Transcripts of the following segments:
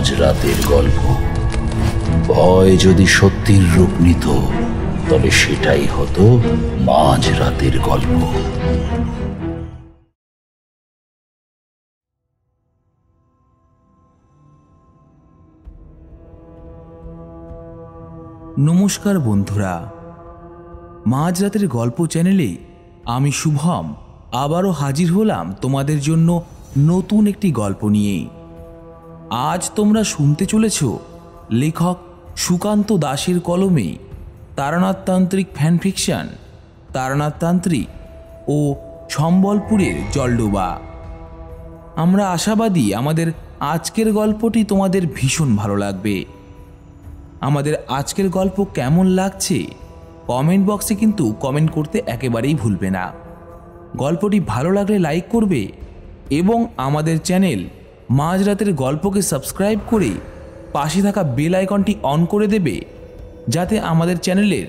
মাঝরাতের গল্প। ভয় যদি সত্যির রূপ নিত তবে সেটাই হতো মাঝরাতের গল্প। নমস্কার বন্ধুরা, মাঝরাতের গল্প চ্যানেলে আমি শুভম আবারও হাজির হলাম তোমাদের জন্য নতুন একটি গল্প নিয়ে। আজ তোমরা শুনতে চলেছ লেখক সুকান্ত দাসের কলমে তারানাথতান্ত্রিক ফ্যানফিকশন তারানাথতান্ত্রিক ও সম্বলপুরের জলডোবা। আমরা আশাবাদী আমাদের আজকের গল্পটি তোমাদের ভীষণ ভালো লাগবে। আমাদের আজকের গল্প কেমন লাগছে কমেন্ট বক্সে কিন্তু কমেন্ট করতে একেবারেই ভুলবে না। গল্পটি ভালো লাগলে লাইক করবে এবং আমাদের চ্যানেল মাঝরাতের গল্পকে সাবস্ক্রাইব করে পাশে থাকা বেল আইকনটি অন করে দেবে, যাতে আমাদের চ্যানেলের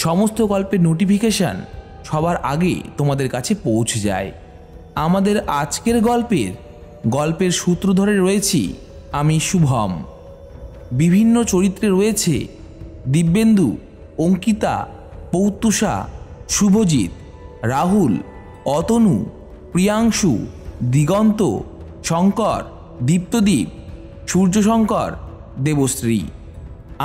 সমস্ত গল্পের নোটিফিকেশান সবার আগে তোমাদের কাছে পৌঁছে যায়। আমাদের আজকের গল্পের সূত্র ধরে রয়েছি আমি শুভম। বিভিন্ন চরিত্রে রয়েছে দিব্যেন্দু, অঙ্কিতা, পৌতুষা, শুভজিৎ, রাহুল, অতনু, প্রিয়াংশু, দিগন্ত, শঙ্কর, দীপ্তদীপ, সূর্যশঙ্কর, দেবশ্রী।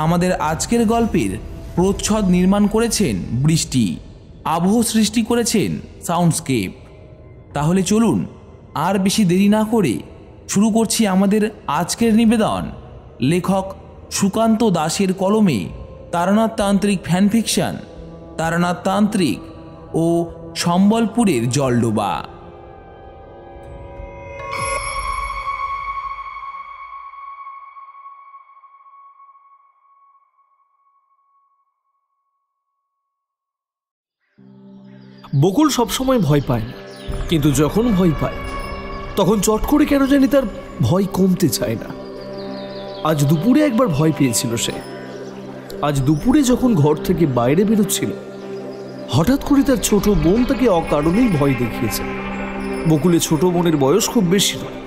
আমাদের আজকের গল্পের প্রচ্ছদ নির্মাণ করেছেন বৃষ্টি, আবহ সৃষ্টি করেছেন সাউন্ডস্কেপ। তাহলে চলুন আর বেশি দেরি না করে শুরু করছি আমাদের আজকের নিবেদন লেখক সুকান্ত দাসের কলমে তারানাথতান্ত্রিক ফ্যানফিকশন তারানাথতান্ত্রিক ও সম্বলপুরের জলডোবা। বকুল সবসময় ভয় পায় না, কিন্তু যখন ভয় পায় তখন চট করে কেন জানি তার ভয় কমতে চায় না। আজ দুপুরে একবার ভয় পেয়েছিল সে। আজ দুপুরে যখন ঘর থেকে বাইরে বেরোচ্ছিল, হঠাৎ করে তার ছোট বোন তাকে অকারণেই ভয় দেখিয়েছে। বকুলের ছোট বোনের বয়স খুব বেশি নয়,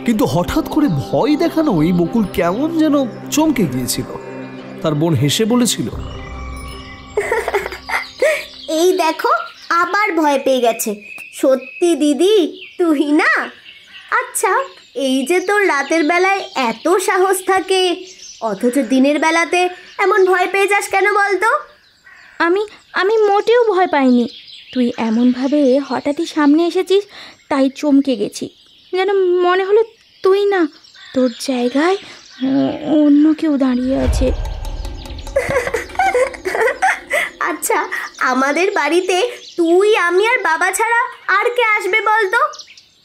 কিন্তু হঠাৎ করে ভয় দেখানোই বকুল কেমন যেন চমকে গিয়েছিল। তার বোন হেসে বলেছিল, এই দেখো আবার ভয় পেয়ে গেছে। সত্যি দিদি তুই না? আচ্ছা, এই যে তোর রাতের বেলায় এত সাহস থাকে, অথচ দিনের বেলাতে এমন ভয় পেয়ে যাস কেন বলতো? আমি মোটেও ভয় পাইনি। তুই এমনভাবে হঠাৎই সামনে এসেছিস, তাই চমকে গেছি। যেন মনে হলো তুই না, তোর জায়গায় অন্য কেউ দাঁড়িয়ে আছে। আচ্ছা, আমাদের বাড়িতে তুই, আমি আর বাবা ছাড়া আর কে আসবে বলতো?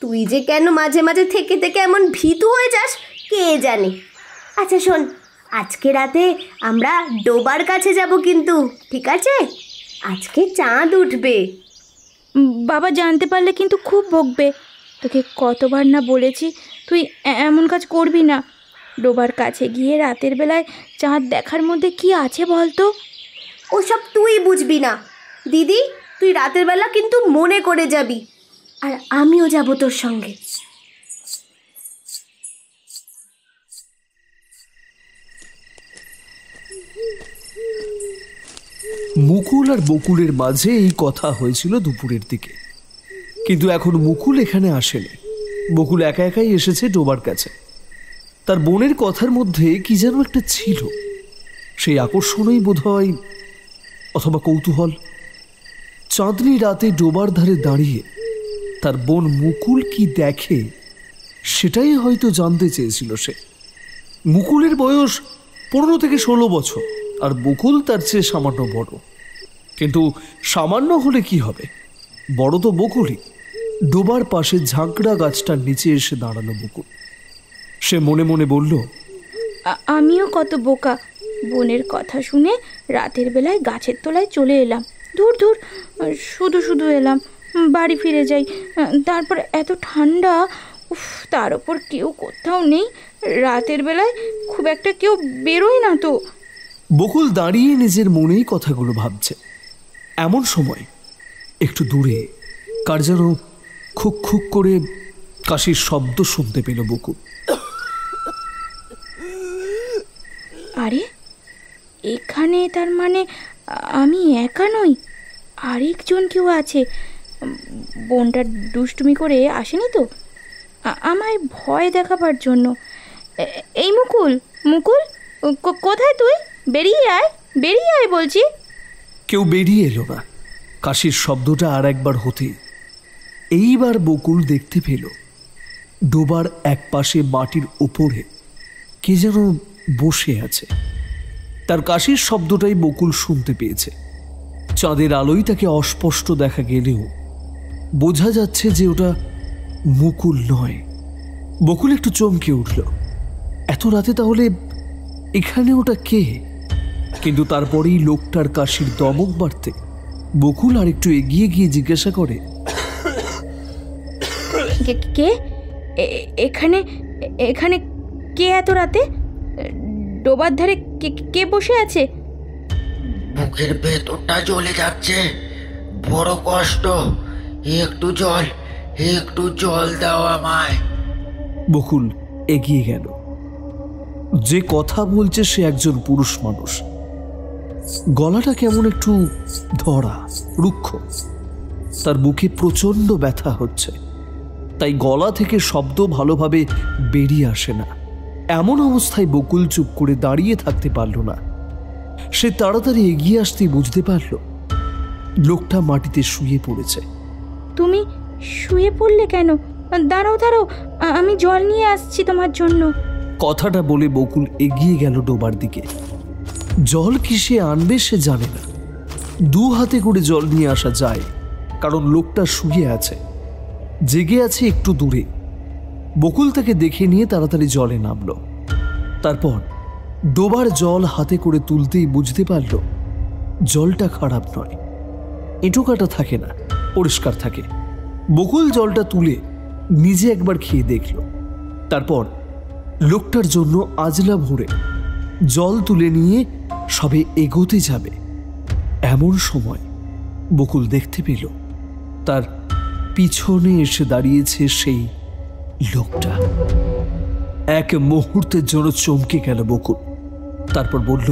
তুই যে কেন মাঝে মাঝে থেকে থেকে এমন ভীতু হয়ে যাস কে জানে। আচ্ছা শোন, আজকে রাতে আমরা ডোবার কাছে যাব কিন্তু, ঠিক আছে? আজকে চাঁদ উঠবে। বাবা জানতে পারলে কিন্তু খুব বকবে। তোকে কতবার না বলেছি তুই এমন কাজ করবি না। ডোবার কাছে গিয়ে রাতের বেলায় চাঁদ দেখার মধ্যে কি আছে বলতো? ওসব তুই বুঝবি না দিদি। তুই রাতের বেলা কিন্তু মনে করে যাবি, আর আমিও যাব তোর সঙ্গে। মুকুল আর বকুলের মাঝে এই কথা হয়েছিল দুপুরের দিকে, কিন্তু এখন মুকুল এখানে আসেনি। বকুল একা একাই এসেছে ডোবার কাছে। তার বোনের কথার মধ্যে কি যেন একটা ছিল, সেই আকর্ষণই বোধহয়, অথবা কৌতূহল। চাঁদনি রাতে ডোবার ধারে দাঁড়িয়ে তার বোন মুকুল কি দেখে সেটাই হয়তো জানতে চেয়েছিল সে। মুকুলের বয়স 15 থেকে 16 বছর, আর বকুল তার চেয়ে সামান্য বড়। কিন্তু সামান্য হলে কি হবে, বড় তো বকুলই। ডোবার পাশে ঝাঁকড়া গাছটার নিচে এসে দাঁড়ালো বকুল। সে মনে মনে বলল, আমিও কত বোকা, বোনের কথা শুনে রাতের বেলায় গাছের তলায় চলে এলাম। ধুর ধুর, শুধু শুধু এলাম, বাড়ি ফিরে যাই। তারপর এত ঠান্ডা, উফ, তার ওপর কেউ কোথাও নেই। রাতের বেলায় খুব একটা কেউ বেরোয় না তো। বকুল দাঁড়িয়ে নিজের মনেই কথাগুলো ভাবছে। এমন সময় একটু দূরে কার যেন খুক খুক করে কাশির শব্দ শুনতে পেল বকুল। আরে এখানে তার মানে আমি একা নই, আরেকজন কেউ আছে। বোনটা দুষ্টুমি করে আসেনি তো আমায় ভয় দেখাবার জন্য? এই মুকুল, মুকুল কোথায় তুই? বেরিয়ে আয়, বেরিয়ে আয় বলছি। কেউ বেরিয়ে এলো না। কাশির শব্দটা আর একবার হতে এইবার বকুল দেখতে পেল ডোবার এক পাশে মাটির ওপরে কে যেন বসে আছে। তার কাশির শব্দটাই বকুল শুনতে পেয়েছে। চাঁদের আলোয় তাকে অস্পষ্ট দেখা গেলেও বোঝা যাচ্ছে যে ওটা মুকুল নয়। বকুল একটু চমকে উঠল, এত রাতে তাহলে এখানে ওটা কে? কিন্তু তারপরেই লোকটার কাশির দমক বাড়তে বকুল আর একটু এগিয়ে গিয়ে জিজ্ঞাসা করে, কে এখানে? এখানে কে এত রাতে? ডোবার ধারে কে বসে আছে? বুকের ভেতরটা জ্বলে যাচ্ছে, বড় কষ্ট। একটু জল দাও আমায়। বকুল এগিয়ে গেল। যে কথা বলছে সে একজন পুরুষ মানুষ। গলাটা কেমন একটু ধরা, রুক্ষ। তার বুকে প্রচণ্ড ব্যথা হচ্ছে, তাই গলা থেকে শব্দ ভালোভাবে বেরিয়ে আসে না। এমন অবস্থায় বকুল চুপ করে দাঁড়িয়ে থাকতে পারল না। সে তাড়াতাড়ি এগিয়ে আসতেই বুঝতে পারল লোকটা মাটিতে শুয়ে পড়েছে। তুমি শুয়ে পড়লে কেন? দাঁড়াও দাঁড়াও, আমি জল নিয়ে আসছি তোমার জন্য। কথাটা বলে বকুল এগিয়ে গেল ডোবার দিকে। জল কি সে আনবে সে জানে না। দু হাতে করে জল নিয়ে আসা যায়, কারণ লোকটা শুয়ে আছে, জেগে আছে একটু দূরে। বকুল তাকে দেখে নিয়ে তাড়াতাড়ি জলে নামল। তারপর ডোবার জল হাতে করে তুলতেই বুঝতে পারল জলটা খারাপ নয়, এঁটো কাটা থাকে না, পরিষ্কার থাকে। বকুল জলটা তুলে নিজে একবার খেয়ে দেখল। তারপর লোকটার জন্য আজলা ভরে জল তুলে নিয়ে সবে এগোতে যাবে, এমন সময় বকুল দেখতে পেল তার পিছনে এসে দাঁড়িয়েছে সেই লোকটা। এক মুহূর্তের জন্য চমকে গেল বকুল। তারপর বলল,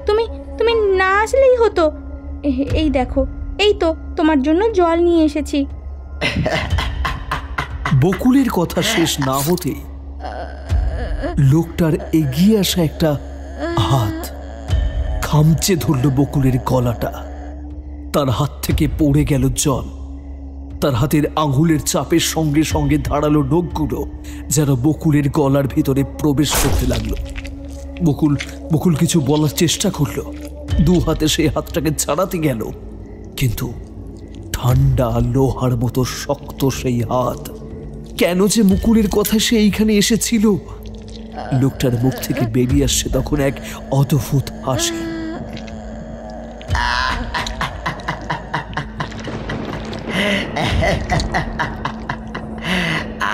তুমি তুমি না আসলেই হতো। এই দেখো, এই তো তোমার জন্য জল নিয়ে এসেছি। বকুলের কথা শেষ না হতেই লোকটার এগিয়ে আসা একটা হাত খামচে ধরল বকুলের গলাটা। তার হাত থেকে পড়ে গেল জল। তার হাতের আঙুলের চাপের সঙ্গে সঙ্গে ধারালো নখগুলো যেন বকুলের গলার ভিতরে প্রবেশ করতে লাগলো। বকুল কিছু বলার চেষ্টা করল, দু হাতে সেই হাতটাকে ছাড়াতে গেল, কিন্তু ঠান্ডা লোহার মতো শক্ত সেই হাত। কেন যে মুকুলের কথা সে এইখানে এসেছিল? লোকটার মুখ থেকে বেরিয়ে আসছে তখন এক অদ্ভুত হাসি।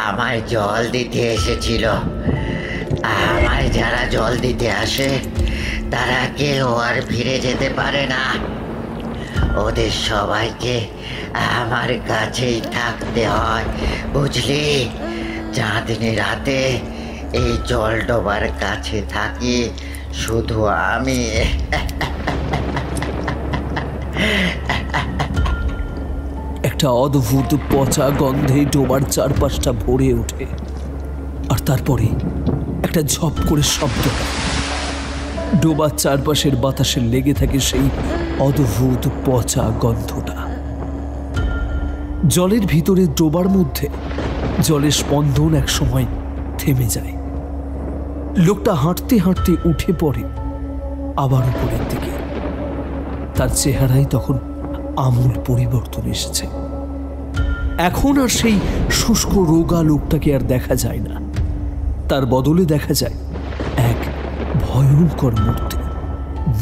আমায় জল দিতে এসেছিল। আমায় যারা জল দিতে আসে তারা কেউ আর ফিরে যেতে পারে না। ওদের সবাইকে আমার কাছেই থাকতে হয়, বুঝলি? চাঁদনি রাতে এই জল ডোবার কাছে থাকি শুধু আমি। একটা অদ্ভুত পচা গন্ধে ডোবার চারপাশটা ভরে ওঠে, আর তারপরে একটা ঝপ করে শব্দ। ডোবার চারপাশের বাতাসে লেগে থাকে সেই অদ্ভুত পচা গন্ধটা। জলের ভিতরে ডোবার মধ্যে জলের স্পন্দন এক সময় থেমে যায়। লোকটা হাঁটতে হাঁটতে উঠে পড়ে আবার উপরের দিকে। তার চেহারায় তখন আমূল পরিবর্তন এসেছে। এখন আর সেই শুষ্ক রোগা লোকটাকে আর দেখা যায় না। তার বদলে দেখা যায় এক ভয়ঙ্কর মূর্তি।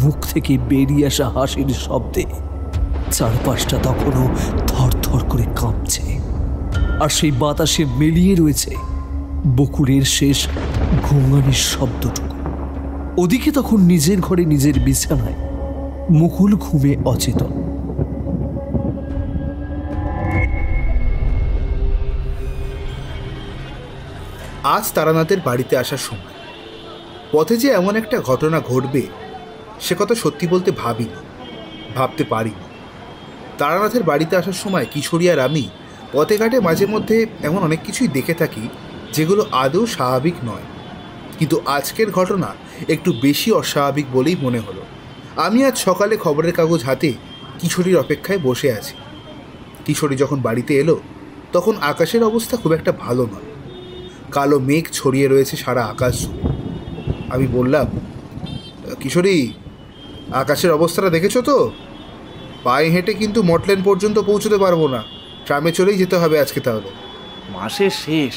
মুখ থেকে বেরিয়ে আসা হাসির শব্দে চারপাশটা তখনও থরথর করে কাঁপছে, আর সেই বাতাসে মিলিয়ে রয়েছে বকুলের শেষ ঘুমানির শব্দটুকু। ওদিকে তখন নিজের ঘরে নিজের বিছানায় মুকুল ঘুমে অচেতন। আজ তারানাথের বাড়িতে আসার সময় পথে যে এমন একটা ঘটনা ঘটবে সে কথা সত্যি বলতে ভাবতে পারি। তারানাথের বাড়িতে আসার সময় কিশোরী আর আমি পথে ঘাটে মাঝে মধ্যে এমন অনেক কিছুই দেখে থাকি যেগুলো আদৌ স্বাভাবিক নয়, কিন্তু আজকের ঘটনা একটু বেশি অস্বাভাবিক বলেই মনে হলো। আমি আজ সকালে খবরের কাগজ হাতে কিশোরীর অপেক্ষায় বসে আছি। কিশোরী যখন বাড়িতে এলো তখন আকাশের অবস্থা খুব একটা ভালো নয়, কালো মেঘ ছড়িয়ে রয়েছে সারা আকাশ জুড়ে। আমি বললাম, কিশোরী, আকাশের অবস্থাটা দেখেছো তো? পায়ে হেঁটে কিন্তু মটলেন পর্যন্ত পৌঁছতে পারবো না, ট্রামে চলেই যেতে হবে আজকে। তাহলে মাসের শেষ,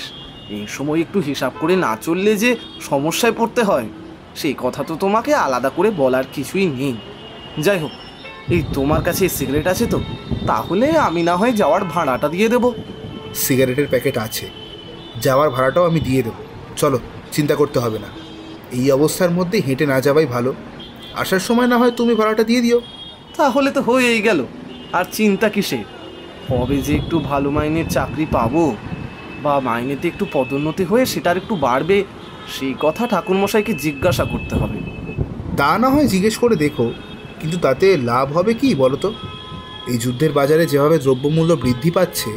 এই সময় একটু হিসাব করে না চললে যে সমস্যায় পড়তে হয় সেই কথা তো তোমাকে আলাদা করে বলার কিছুই নেই। যাই হোক, এই তোমার কাছে সিগারেট আছে তো? তাহলে আমি না হয় যাওয়ার ভাড়াটা দিয়ে দেবো। সিগারেটের প্যাকেট আছে, যাওয়ার ভাড়াটাও আমি দিয়ে দেবো। চলো, চিন্তা করতে হবে না। এই অবস্থার মধ্যে হেঁটে না যাওয়াই ভালো। আসার সময় না হয় তুমি ভাড়াটা দিয়ে দিও। তাহলে তো হয়েই গেল, আর চিন্তা কিসের? কবে যে একটু ভালো মাইনের চাকরি পাবো বা মাইনেতে একটু পদোন্নতি হয়ে সেটার একটু বাড়বে, সেই কথা ঠাকুরমশাইকে জিজ্ঞাসা করতে হবে। তা না হয় জিজ্ঞেস করে দেখো, কিন্তু তাতে লাভ হবে কি বলো তো? এই যুদ্ধের বাজারে যেভাবে দ্রব্যমূল্য বৃদ্ধি পাচ্ছে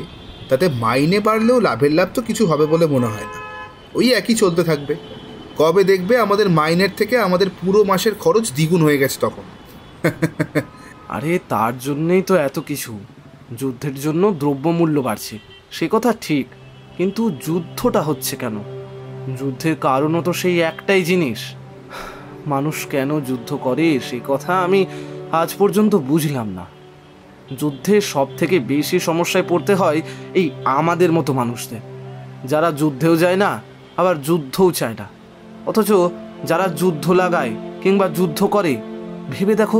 তাতে মাইনে বাড়লেও লাভের লাভ তো কিছু হবে বলে মনে হয় না। ওই একই চলতে থাকবে। কবে দেখবে আমাদের মাইনের থেকে আমাদের পুরো মাসের খরচ দ্বিগুণ হয়ে গেছে তখন। আরে তার জন্যই তো এত কিছু, যুদ্ধের জন্য দ্রব্যমূল্য বাড়ছে সে কথা ঠিক, কিন্তু যুদ্ধটা হচ্ছে কেন? যুদ্ধের কারণও তো সেই একটাই জিনিস। মানুষ কেন যুদ্ধ করে সে কথা আমি আজ পর্যন্ত বুঝলাম না। যুদ্ধে সব থেকে বেশি সমস্যায় পড়তে হয় এই আমাদের মতো মানুষদের, যারা যুদ্ধেও যায় না আবার যুদ্ধও চায় না। অথচ যারা যুদ্ধ লাগায় কিংবা যুদ্ধ করে, ভেবে দেখো,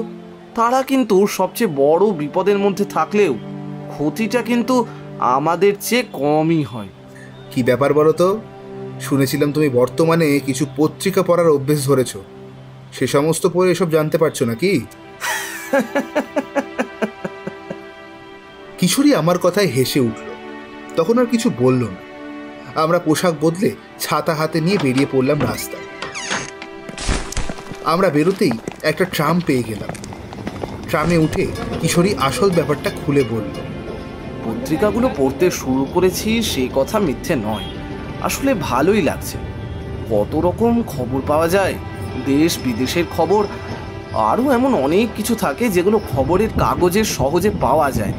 তারা কিন্তু সবচেয়ে বড় বিপদের মধ্যে থাকলেও ক্ষতিটা কিন্তু আমাদের চেয়ে কমই হয়। কি ব্যাপার বলো তো? শুনেছিলাম তুমি বর্তমানে কিছু পত্রিকা পড়ার অভ্যেস ধরেছ। সে সমস্ত পড়ে এসব জানতে পারছো নাকি? কিশোরী আমার কথায় হেসে উঠল, তখন আর কিছু বলল না। আমরা পোশাক বদলে ছাতা হাতে নিয়ে বেরিয়ে পড়লাম রাস্তায়। আমরা বেরোতেই একটা ট্রাম পেয়ে গেলাম। ট্রামে উঠে কিশোরী আসল ব্যাপারটা খুলে বলল। পত্রিকাগুলো পড়তে শুরু করেছি সেই কথা মিথ্যে নয়, আসলে ভালোই লাগছে। কত রকম খবর পাওয়া যায়, দেশ বিদেশের খবর, আরও এমন অনেক কিছু থাকে যেগুলো খবরের কাগজে সহজে পাওয়া যায়।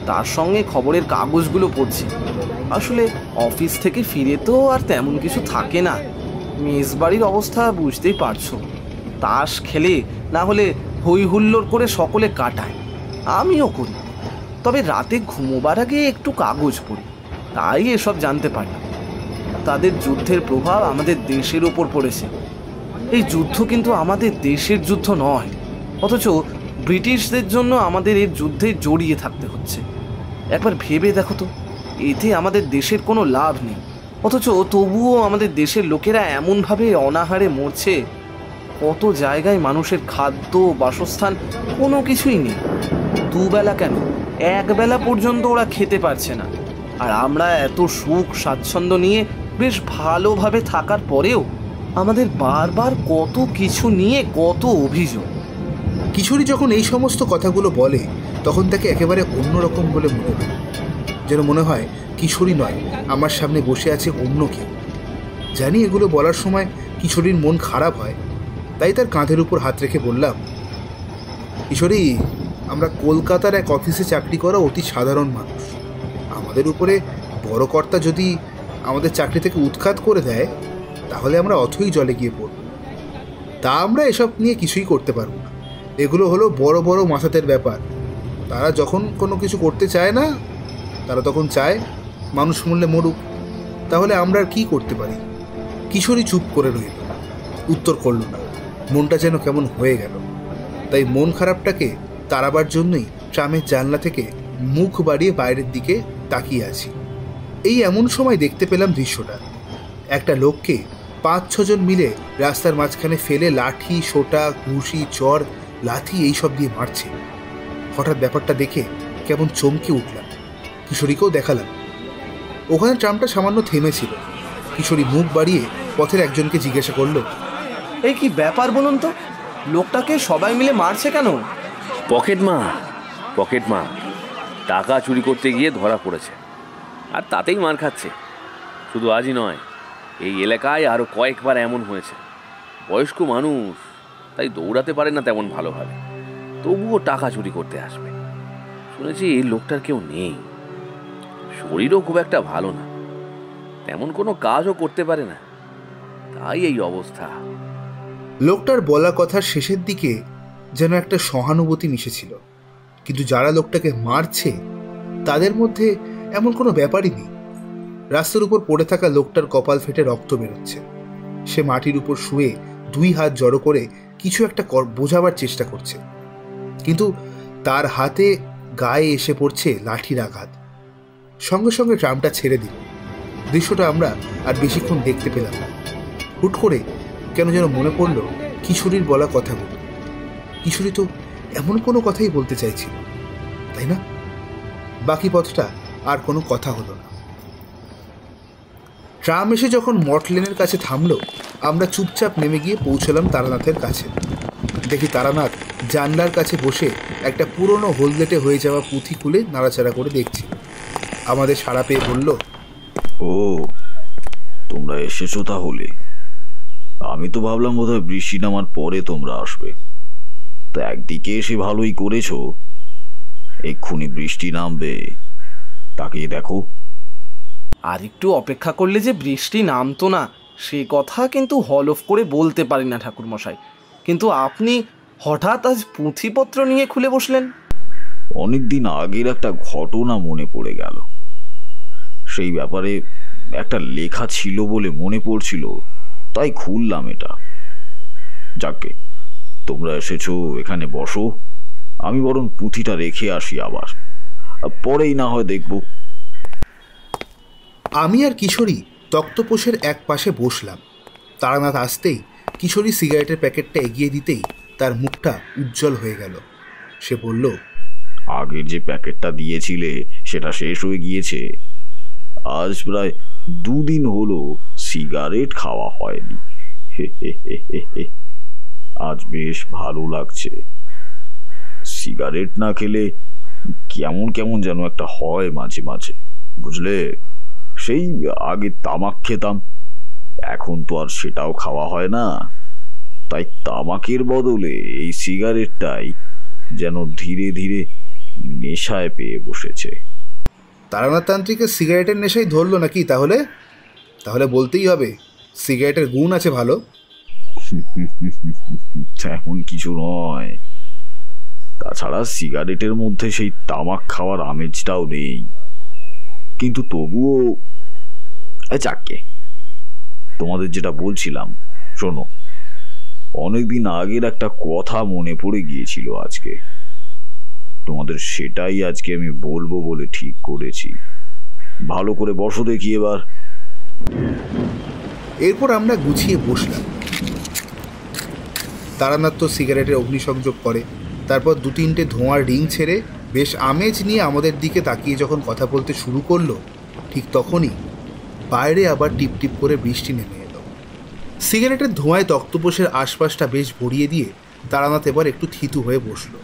তার সঙ্গে খবরের কাগজগুলো পড়ছি। আসলে অফিস থেকে ফিরে তো আর তেমন কিছু থাকে না। মেজবাড়ির অবস্থা বুঝতেই পারছো, তাস খেলে না হলে হই হুল্লোড় করে সকলে কাটায়, আমিও করি। তবে রাতে ঘুমোবার আগে একটু কাগজ পড়ি, তাই এসব জানতে পারি। তাদের যুদ্ধের প্রভাব আমাদের দেশের ওপর পড়েছে। এই যুদ্ধ কিন্তু আমাদের দেশের যুদ্ধ নয়, অথচ ব্রিটিশদের জন্য আমাদের এই যুদ্ধে জড়িয়ে থাকতে হচ্ছে। একবার ভেবে দেখো তো, এতে আমাদের দেশের কোনো লাভ নেই, অথচ তবুও আমাদের দেশের লোকেরা এমনভাবে অনাহারে মরছে। কত জায়গায় মানুষের খাদ্য, বাসস্থান কোনো কিছুই নেই। দুবেলা কেন, একবেলা পর্যন্ত ওরা খেতে পারছে না। আর আমরা এত সুখ স্বাচ্ছন্দ্য নিয়ে বেশ ভালোভাবে থাকার পরেও আমাদের বারবার কত কিছু নিয়ে কত অভিযোগ। কিশোরী যখন এই সমস্ত কথাগুলো বলে তখন তাকে একেবারে অন্যরকম বলে মনে হয়, যেন মনে হয় কিশোরী নয়, আমার সামনে বসে আছে অন্য কেউ। জানি এগুলো বলার সময় কিশোরীর মন খারাপ হয়, তাই তার কাঁধের উপর হাত রেখে বললাম, কিশোরী, আমরা কলকাতার এক অফিসে চাকরি করা অতি সাধারণ মানুষ। আমাদের উপরে বড় কর্তা যদি আমাদের চাকরি থেকে উৎখাত করে দেয় তাহলে আমরা অথই জলে গিয়ে পড়ব। তা আমরা এসব নিয়ে কিছুই করতে পারবো না। এগুলো হলো বড় বড় মাথাদের ব্যাপার। তারা যখন কোনো কিছু করতে চায় না, তারা তখন চায় মানুষ মূল্যে মরুক। তাহলে আমরা আর কী করতে পারি? কিশোরী চুপ করে রইল, উত্তর করল না। মনটা যেন কেমন হয়ে গেল। তাই মন খারাপটাকে তাড়াবার জন্যই ট্রামের জানলা থেকে মুখ বাড়িয়ে বাইরের দিকে তাকিয়ে আছি। এই এমন সময় দেখতে পেলাম দৃশ্যটা। একটা লোককে 5-6 জন মিলে রাস্তার মাঝখানে ফেলে লাঠি, সোটা, ঘুষি, চর, লাথি এইসব দিয়ে মারছে। হঠাৎ ব্যাপারটা দেখে কেমন চমকে উঠলাম। কিশোরীকেও দেখালাম। ওখানে ট্রামটা সামান্য থেমেছিল। কিশোরী মুখ বাড়িয়ে পথের একজনকে জিজ্ঞাসা করল, এই কি ব্যাপার বলুন তো, লোকটাকে সবাই মিলে মারছে কেন? পকেট মা টাকা চুরি করতে গিয়ে ধরা পড়েছে, আর তাতেই মার খাচ্ছে। শুধু আজই নয়, এই এলাকায় আরও কয়েকবার এমন হয়েছে। বয়স্ক মানুষ, তাই দৌড়াতে পারে না তেমন ভালোভাবে, তবুও টাকা চুরি করতে আসবে। শুনেছি এই লোকটার কেউ নেই, শরীরও খুব একটা ভালো না, তেমন কোনো কাজও করতে পারে না, তাই এই অবস্থা। লোকটার বলা কথার শেষের দিকে যেন একটা সহানুভূতি মিশেছিল, কিন্তু যারা লোকটাকে মারছে তাদের মধ্যে এমন কোনো ব্যাপারই নেই। রাস্তার উপর পড়ে থাকা লোকটার কপাল ফেটে রক্ত বেরোচ্ছে। সে মাটির উপর শুয়ে 2 হাত জড়ো করে কিছু একটা বোঝাবার চেষ্টা করছে, কিন্তু তার হাতে গায়ে এসে পড়ছে লাঠির আঘাত। সঙ্গে সঙ্গে ট্রামটা ছেড়ে দিল। দৃশ্যটা আমরা আর বেশিক্ষণ দেখতে পেলাম না। হুট করে কেন যেন মনে পড়ল কিশোরীর বলা কথাগুলো। কিশোরী তো এমন কোনো কথাই বলতে চাইছিল, তাই না? বাকি পথটা আর কোনো কথা হলো না। ট্রাম এসে যখন মটলেনের কাছে থামলো, আমরা চুপচাপ নেমে গিয়ে পৌঁছলাম তারানাথের কাছে। দেখি তারানাথ জানলার কাছে বসে একটা পুরনো হলদেটে হয়ে যাওয়া পুঁথি খুলে নাড়াচাড়া করে দেখছি। আমাদের সাড়া পেয়ে বলল, ও তোমরা এসেছো তাহলে? আমি তো ভাবলাম বোধহয় বৃষ্টি নামার পরে তোমরা আসবে। তা একদিকে এসে ভালোই করেছো, এক্ষুনি বৃষ্টি নামবে, তাকিয়ে দেখো। আর একটু অপেক্ষা করলে যে বৃষ্টি নামতো না, সে কথা কিন্তু হলফ করে বলতে পারি না ঠাকুরমশাই। কিন্তু আপনি হঠাৎ আজ পুঁথিপত্র নিয়ে খুলে বসলেন। অনেকদিন আগের একটা ঘটনা মনে পড়ে গেল, সেই ব্যাপারে একটা লেখা ছিল বলে মনে পড়ছিল, তাই খুললাম এটা। যাকে তোমরা এসেছো, এখানে বসো, আমি বরং পুঁথিটা রেখে আসি, আবার পরেই না হয় দেখব। আমি আর কিশোরী তক্তপোষের এক পাশে বসলাম। তারানাথ আসতেই কিশোরী সিগারেটের প্যাকেটটা এগিয়ে দিতেই তার মুখটা উজ্জ্বল হয়ে গেল। সে বলল, আগের যে প্যাকেটটা দিয়েছিলে সেটা শেষ হয়ে গিয়েছে। আজ প্রায় 2 দিন হলো সিগারেট খাওয়া হয়নি। আজ বেশ ভালো লাগছে। সিগারেট না খেলে কেমন কেমন যেন একটা হয় মাঝে মাঝে, বুঝলে? সেই আগে তামাক খেতাম, এখন তো আর সেটাও খাওয়া হয় না। তাই তামাকের বদলে এই সিগারেটটাই যেন ধীরে ধীরে নেশায় পেয়ে বসেছে। তারানাথ তান্ত্রিকের সিগারেটের নেশাই ধরলো নাকি? তাহলে বলতেই হবে সিগারেটের গুণ আছে ভালো। তেমন কিছু নয়, তাছাড়া সিগারেটের মধ্যে সেই তামাক খাওয়ার আমেজটাও নেই, কিন্তু তবুও যাকে তোমাদের যেটা বলছিলাম, শোনো, অনেকদিন আগের একটা কথা মনে পড়ে গিয়েছিল আজকে। তোমাদের সেটাই আজকে আমি বলবো বলে ঠিক করেছি। ভালো করে বসো দেখি এবার। এরপর আমরা গুছিয়ে বসলাম। তারানাথ তো সিগারেটের অগ্নিসংযোগ করে, তারপর 2-3টে ধোঁয়ার রিং ছেড়ে বেশ আমেজ নিয়ে আমাদের দিকে তাকিয়ে যখন কথা বলতে শুরু করলো, ঠিক তখনই বাইরে আবার টিপ টিপ করে বৃষ্টি নেমে এলো। সিগারেটের ধোঁয়ায় তক্তপোষের আশপাশটা বেশ ভরিয়ে দিয়ে তারানাথ এবার একটু থিতু হয়ে বসলো।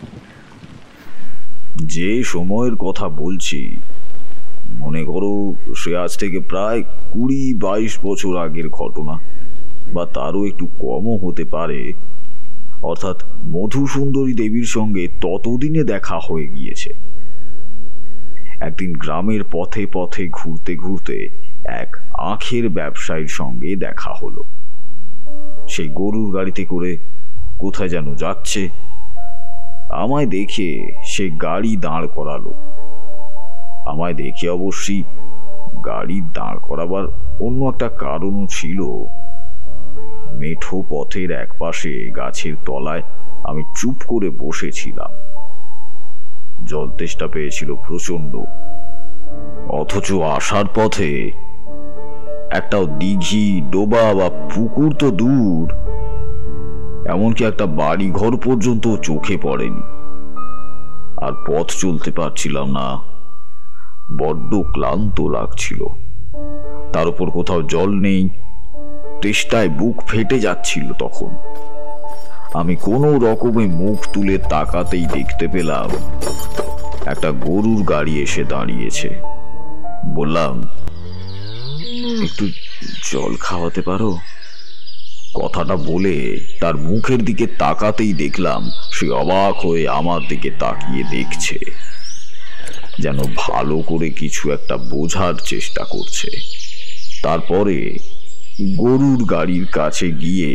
যে সময়ের কথা বলছি, মনে করো সে আজ থেকে প্রায় 20-22 বছর আগের ঘটনা, বা তারও একটু কমও হতে পারে। অর্থাৎ মধুসুন্দরী দেবীর সঙ্গে ততদিনে দেখা হয়ে গিয়েছে। একদিন গ্রামের পথে পথে ঘুরতে ঘুরতে এক আখের ব্যবসায়ীর সঙ্গে দেখা হলো। সেই গরুর গাড়িতে করে কোথায় যেন যাচ্ছে। আমায় দেখে সে গাড়ি দাঁড় করালো। আমায় দেখে অবশ্যই গাড়ি দাঁড় করাবার অন্য একটা কারণও ছিল। মেঠো পথের একপাশে গাছের তলায় আমি চুপ করে বসেছিলাম। জল তেষ্টা পেয়েছিল প্রচন্ড, অথচ আসার পথে একটা দিঘি, ডোবা বা পুকুর তো দূর, এমনকি একটা বাড়ি ঘর পর্যন্ত চোখে পড়েনি। আর পথ চলতে পারছিলাম না, বড্ড ক্লান্ত লাগছিল। তার উপর কোথাও জল নেই, তেষ্টায় বুক ফেটে যাচ্ছিল। তখন আমি কোনো রকমে মুখ তুলে তাকাতেই দেখতে পেলাম একটা গরুর গাড়ি এসে দাঁড়িয়েছে। বললাম, একটু জল খাওয়াতে পারো? কথাটা বলে তার মুখের দিকে তাকাতেই দেখলাম সে অবাক হয়ে আমার দিকে তাকিয়ে দেখছে, যেন ভালো করে কিছু একটা বোঝার চেষ্টা করছে। তারপরে গরুর গাড়ির কাছে গিয়ে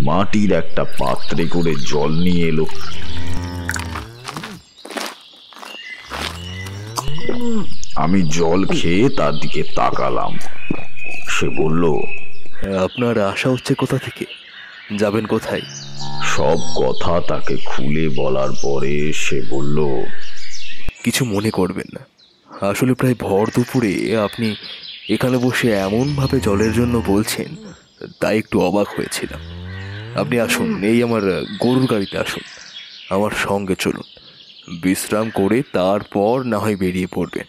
মাটির একটা পাত্রে করে জল নিয়ে এলো। আমি জল খেয়ে তার দিকে তাকালাম। সে বলল, আপনার আশা হচ্ছে কোথা থেকে? যাবেন কোথায়? সব কথা তাকে খুলে বলার পরে সে বলল, কিছু মনে করবেন না, আসলে প্রায় ভর দুপুরে আপনি এখানে বসে এমনভাবে জলের জন্য বলছেন, তাই একটু অবাক হয়েছিলাম। আপনি আসুন, এই আমার গরুর গাড়িতে আসুন, আমার সঙ্গে চলুন, বিশ্রাম করে তারপর না হয় বেরিয়ে পড়বেন।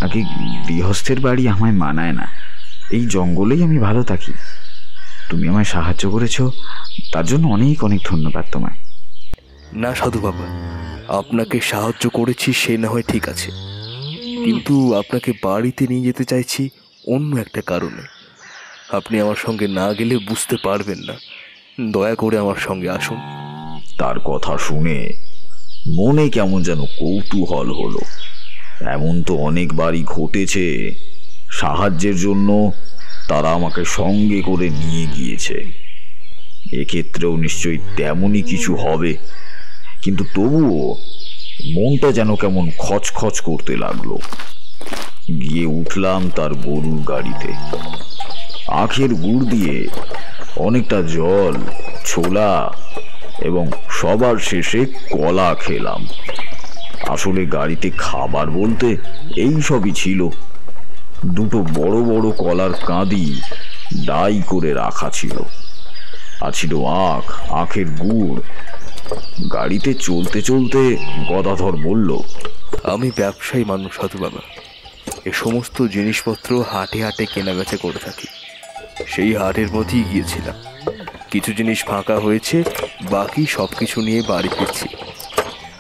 আগে গৃহস্থের বাড়ি আমায় মানায় না, এই জঙ্গলেই আমি ভালো থাকি। তুমি আমায় সাহায্য করেছো, তার জন্য অনেক অনেক ধন্যবাদ তোমায়। না সাধু বাবা, আপনাকে সাহায্য করেছি সে না হয় ঠিক আছে, কিন্তু আপনাকে বাড়িতে নিয়ে যেতে চাইছি অন্য একটা কারণে। আপনি আমার সঙ্গে না গেলে বুঝতে পারবেন না, দয়া করে আমার সঙ্গে আসুন। তার কথা শুনে মনে কেমন যেন কৌতূহল হলো। এমন তো অনেকবারই ঘটেছে, সাহায্যের জন্য তারা আমাকে সঙ্গে করে নিয়ে গিয়েছে। এক্ষেত্রেও নিশ্চয়ই তেমনই কিছু হবে, কিন্তু তবুও মনটা যেন কেমন খচখচ করতে লাগলো। গিয়ে উঠলাম তার গরুর গাড়িতে। আখের গুড় দিয়ে অনেকটা জল, ছোলা এবং সবার শেষে কলা খেলাম। আসলে গাড়িতে খাবার বলতে এই সবই ছিল। দুটো বড় বড় কলার কাঁদি ডাই করে রাখা ছিল, আর ছিল আখের গুড়। গাড়িতে চলতে চলতে গদাধর বলল, আমি ব্যবসায়ী মানুষ সাধু বাবা, এ সমস্ত জিনিসপত্র হাটে হাটে কেনাবেচা করে থাকি। সেই হাটের মধ্যেই গিয়েছিলাম, কিছু জিনিস ফাঁকা হয়েছে, বাকি সব কিছু নিয়ে বাড়ি ফিরছি।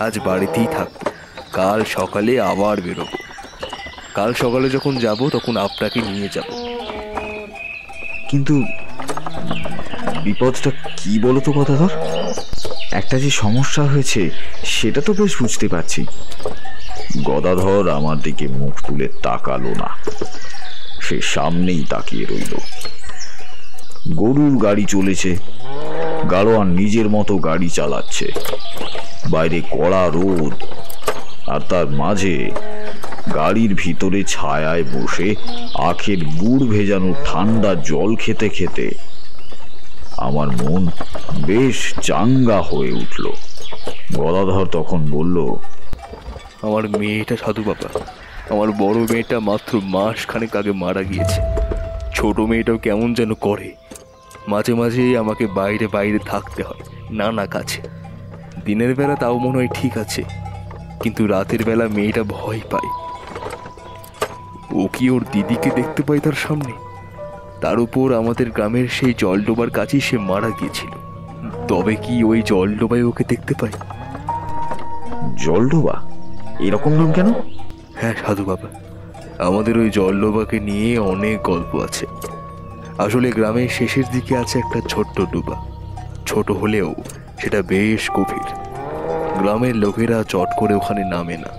আজ বাড়িতেই থাকবো, কাল সকালে আবার বেরোবো। কাল সকালে যখন যাব তখন আপনাকে নিয়ে যাব। কিন্তু বিপদটা কি বলো তো গদাধর? একটা যে সমস্যা হয়েছে সেটা তো বেশ বুঝতে পারছি। গদাধর আমার দিকে মুখ তুলে তাকালো না, সে সামনেই তাকিয়ে রইল। গরুর গাড়ি চলেছে, গাড়োয়ান নিজের মতো গাড়ি চালাচ্ছে। বাইরে কড়া রোদ, আর তার মাঝে গাড়ির ভিতরে ছায়ায় বসে আখের গুড় ভেজানো ঠান্ডা জল খেতে খেতে আমার মন বেশ চাঙ্গা হয়ে উঠল। গদাধর তখন বলল, আমার মেয়েটা সাধু বাবা, আমার বড় মেয়েটা মাত্র মাস খানেক আগে মারা গিয়েছে। ছোট মেয়েটাও কেমন যেন করে, মাঝে মাঝে আমাকে বাইরে বাইরে থাকতে হয় নানা কাছে। দিনের বেলা তাও মনে হয় ঠিক আছে, কিন্তু রাতের বেলা মেয়েটা ভয় পায়। ও কি ওর দিদিকে দেখতে পায় তার সামনে? তার উপর আমাদের গ্রামের সেই জলডোবার কাছেই সে মারা গিয়েছিল। তবে কি ওই জলডোবায় ওকে দেখতে পায়? জলডোবা? এরকম নাম কেন? হ্যাঁ সাধু বাবা, আমাদের ওই জলডোবাকে নিয়ে অনেক গল্প আছে। আসলে গ্রামের শেষের দিকে আছে একটা ছোট্ট ডোবা। ছোট হলেও সেটা বেশ গভীর। গ্রামের লোকেরা চট করে ওখানে নামে না,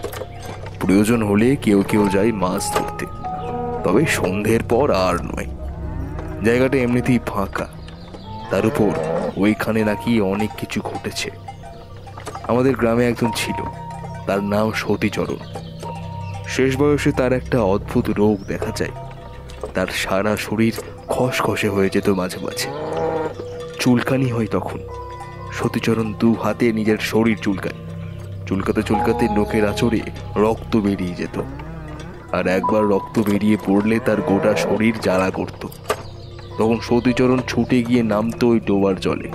প্রয়োজন হলে কেউ কেউ যায় মাছ ধরতে, তবে সন্ধ্যের পর আর নয়। জায়গাটা এমনিতেই ফাঁকা, তার উপর ওইখানে নাকি অনেক কিছু ঘটেছে। আমাদের গ্রামে একজন ছিল, তার নাম সতীচরণ। শেষ বয়সে তার একটা অদ্ভুত রোগ দেখা যায়। তার সারা শরীর খসখসে হয়ে যেত, মাঝে মাঝে চুলকানি হয়। তখন সতীচরণ দু হাতে নিজের শরীর চুলকাতে চুলকাতে নখের আঁচড়ে রক্ত বেরিয়ে যেত, আর একবার রক্ত বেরিয়ে পড়লে তার গোটা শরীর জ্বালা করত। তখন সতীচরণ ছুটে গিয়ে নামতো ওই ডোবার জলে।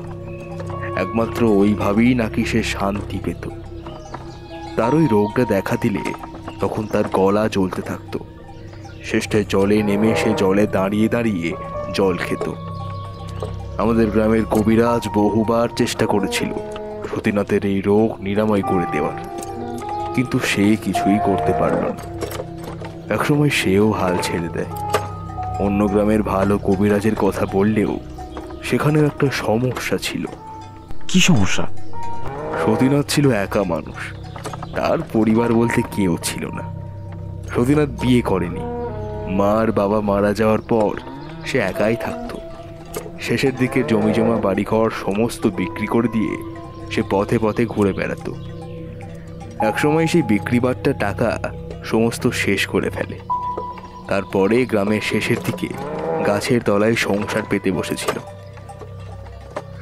একমাত্র ওইভাবেই নাকি সে শান্তি পেত। তার ওই রোগটা দেখা দিলে তখন তার গলা জ্বলতে থাকতো। শেষটায় জলে নেমে সে জলে দাঁড়িয়ে দাঁড়িয়ে জল খেত। আমাদের গ্রামের কবিরাজ বহুবার চেষ্টা করেছিল সতীনাথের এই রোগ নিরাময় করে দেওয়ার, কিন্তু সে কিছুই করতে পারল না। একসময় সেও হাল ছেড়ে দেয়। অন্য গ্রামের ভালো কবিরাজের কথা বললেও সেখানেও একটা সমস্যা ছিল। কি সমস্যা? সতীনাথ ছিল একা মানুষ, তার পরিবার বলতে কেউ ছিল না। সতীনাথ বিয়ে করেনি। মার বাবা মারা যাওয়ার পর সে একাই থাকত। শেষের দিকে জমি জমা বাড়িঘর সমস্ত বিক্রি করে দিয়ে সে পথে পথে ঘুরে বেড়াতো। একসময় সেই বিক্রিবাট্টা টাকা সমস্ত শেষ করে ফেলে। তারপরে গ্রামের শেষের দিকে গাছের তলায় সংসার পেতে বসেছিল।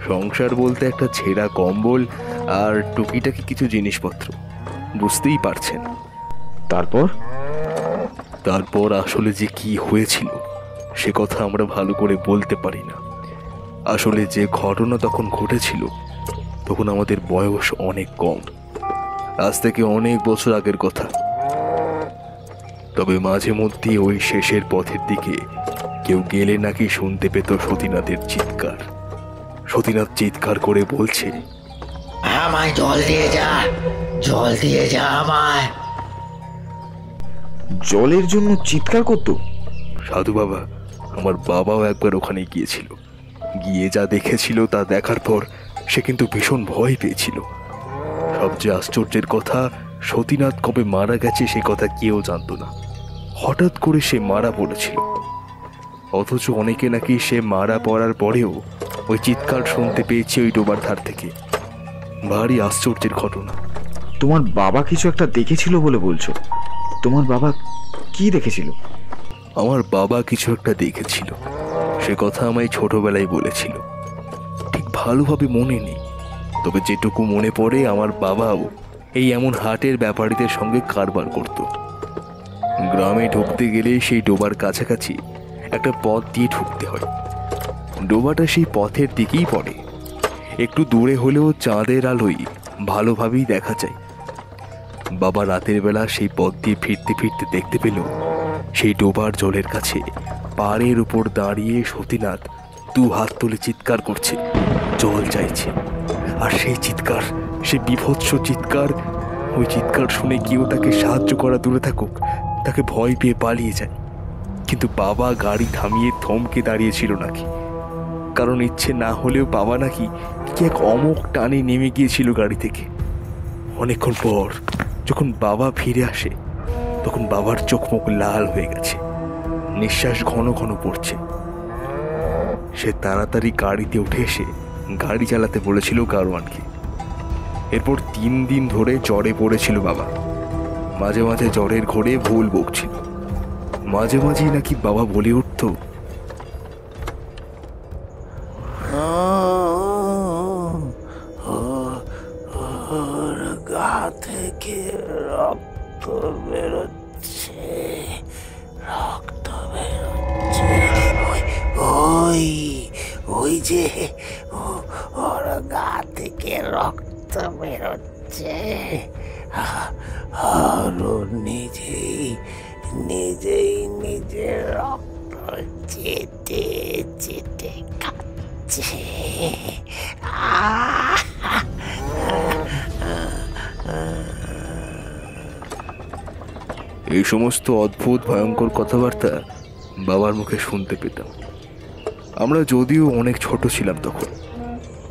সংসার বলতে একটা ছেঁড়া কম্বল আর টুকিটাকি কিছু জিনিসপত্র, বুঝতেই পারছেন। তারপর আসলে যে কি হয়েছিল সে কথা আমরা ভালো করে বলতে পারি না। আসলে যে ঘটনা তখন ঘটেছিল তখন আমাদের বয়স অনেক কম, আজ থেকে অনেক বছর আগের কথা। তবে মাঝে মধ্যে ওই শেষের পথের দিকে কেউ গেলে নাকি শুনতে পেত সতীনাথের চিৎকার। সতীনাথ চিৎকার করে বলছে, আমায় জল দিয়ে যা, জল দিয়ে যা আমায়। জলের জন্য চিৎকার করতো? সাধু বাবা, আমার বাবাও একবার ওখানে গিয়েছিল। গিয়ে যা দেখেছিল তা দেখার পর সে কিন্তু ভীষণ ভয় পেয়েছিল। সবচেয়ে আশ্চর্যের কথা, সতীনাথ কবে মারা গেছে সে কথা কেউ জানতো না। হঠাৎ করে সে মারা পড়েছিল, অথচ অনেকে নাকি সে মারা পড়ার পরেও ওই চিৎকার শুনতে পেয়েছে ওই ডোবার ধার থেকে। ভারী আশ্চর্যের ঘটনা। তোমার বাবা কিছু একটা দেখেছিল বলে বলছো? তোমার বাবা কি দেখেছিল? আমার বাবা কিছু একটা দেখেছিল, সে কথা আমায় ছোটবেলায় বলেছিল। ঠিক ভালোভাবে মনে নেই, তবে যেটুকু মনে পড়ে আমার বাবাও এই এমন হাটের ব্যাপারীদের সঙ্গে কারবার করত। গ্রামে ঢুকতে গেলে সেই ডোবার কাছাকাছি একটা পথ দিয়ে ঢুকতে হয়। ডোবাটা সেই পথের দিকেই পড়ে। একটু দূরে হলেও চাঁদের আলোয় ভালোভাবেই দেখা যায়। বাবা রাতের বেলা সেই পথ দিয়ে ফিরতে ফিরতে দেখতে পেল সেই ডোবার জলের কাছে পাড়ের উপর দাঁড়িয়ে সতীনাথ দু হাত তুলে চিৎকার করছে, জল চাইছে। আর সেই চিৎকার, সে বিভৎস চিৎকার, ওই চিৎকার শুনে কেউ তাকে সাহায্য করা দূরে থাকুক, তাকে ভয় পেয়ে পালিয়ে যায়। কিন্তু বাবা গাড়ি থামিয়ে থমকে দাঁড়িয়েছিল নাকি, কারণ ইচ্ছে না হলেও বাবা নাকি কি এক অমোঘ টানে নেমে গিয়েছিল গাড়ি থেকে। অনেকক্ষণ পর যখন বাবা ফিরে আসে তখন বাবার চোখ মুখ লাল হয়ে গেছে, নিঃশ্বাস ঘন ঘন পড়ছে। সে তাড়াতাড়ি গাড়িতে উঠে এসে গাড়ি চালাতে বলেছিল গারোয়ানকে। এরপর 3 দিন ধরে জ্বরে পড়েছিল বাবা। মাঝে মাঝে জ্বরের ঘোরে ভুল বকছিল। মাঝে মাঝেই নাকি বাবা বলে উঠত, গা থেকে রক্ত বেরোচ্ছে, রক্ত বেরোচ্ছে। ওই ওই যে ওর গা থেকে রক্ত বেরোচ্ছে। আর নিজেই নিজের রক্ত চেটে চেটে খাচ্ছে। এই সমস্ত অদ্ভুত ভয়ঙ্কর কথাবার্তা বাবার মুখে শুনতে পেতাম। আমরা যদিও অনেক ছোট ছিলাম তখন,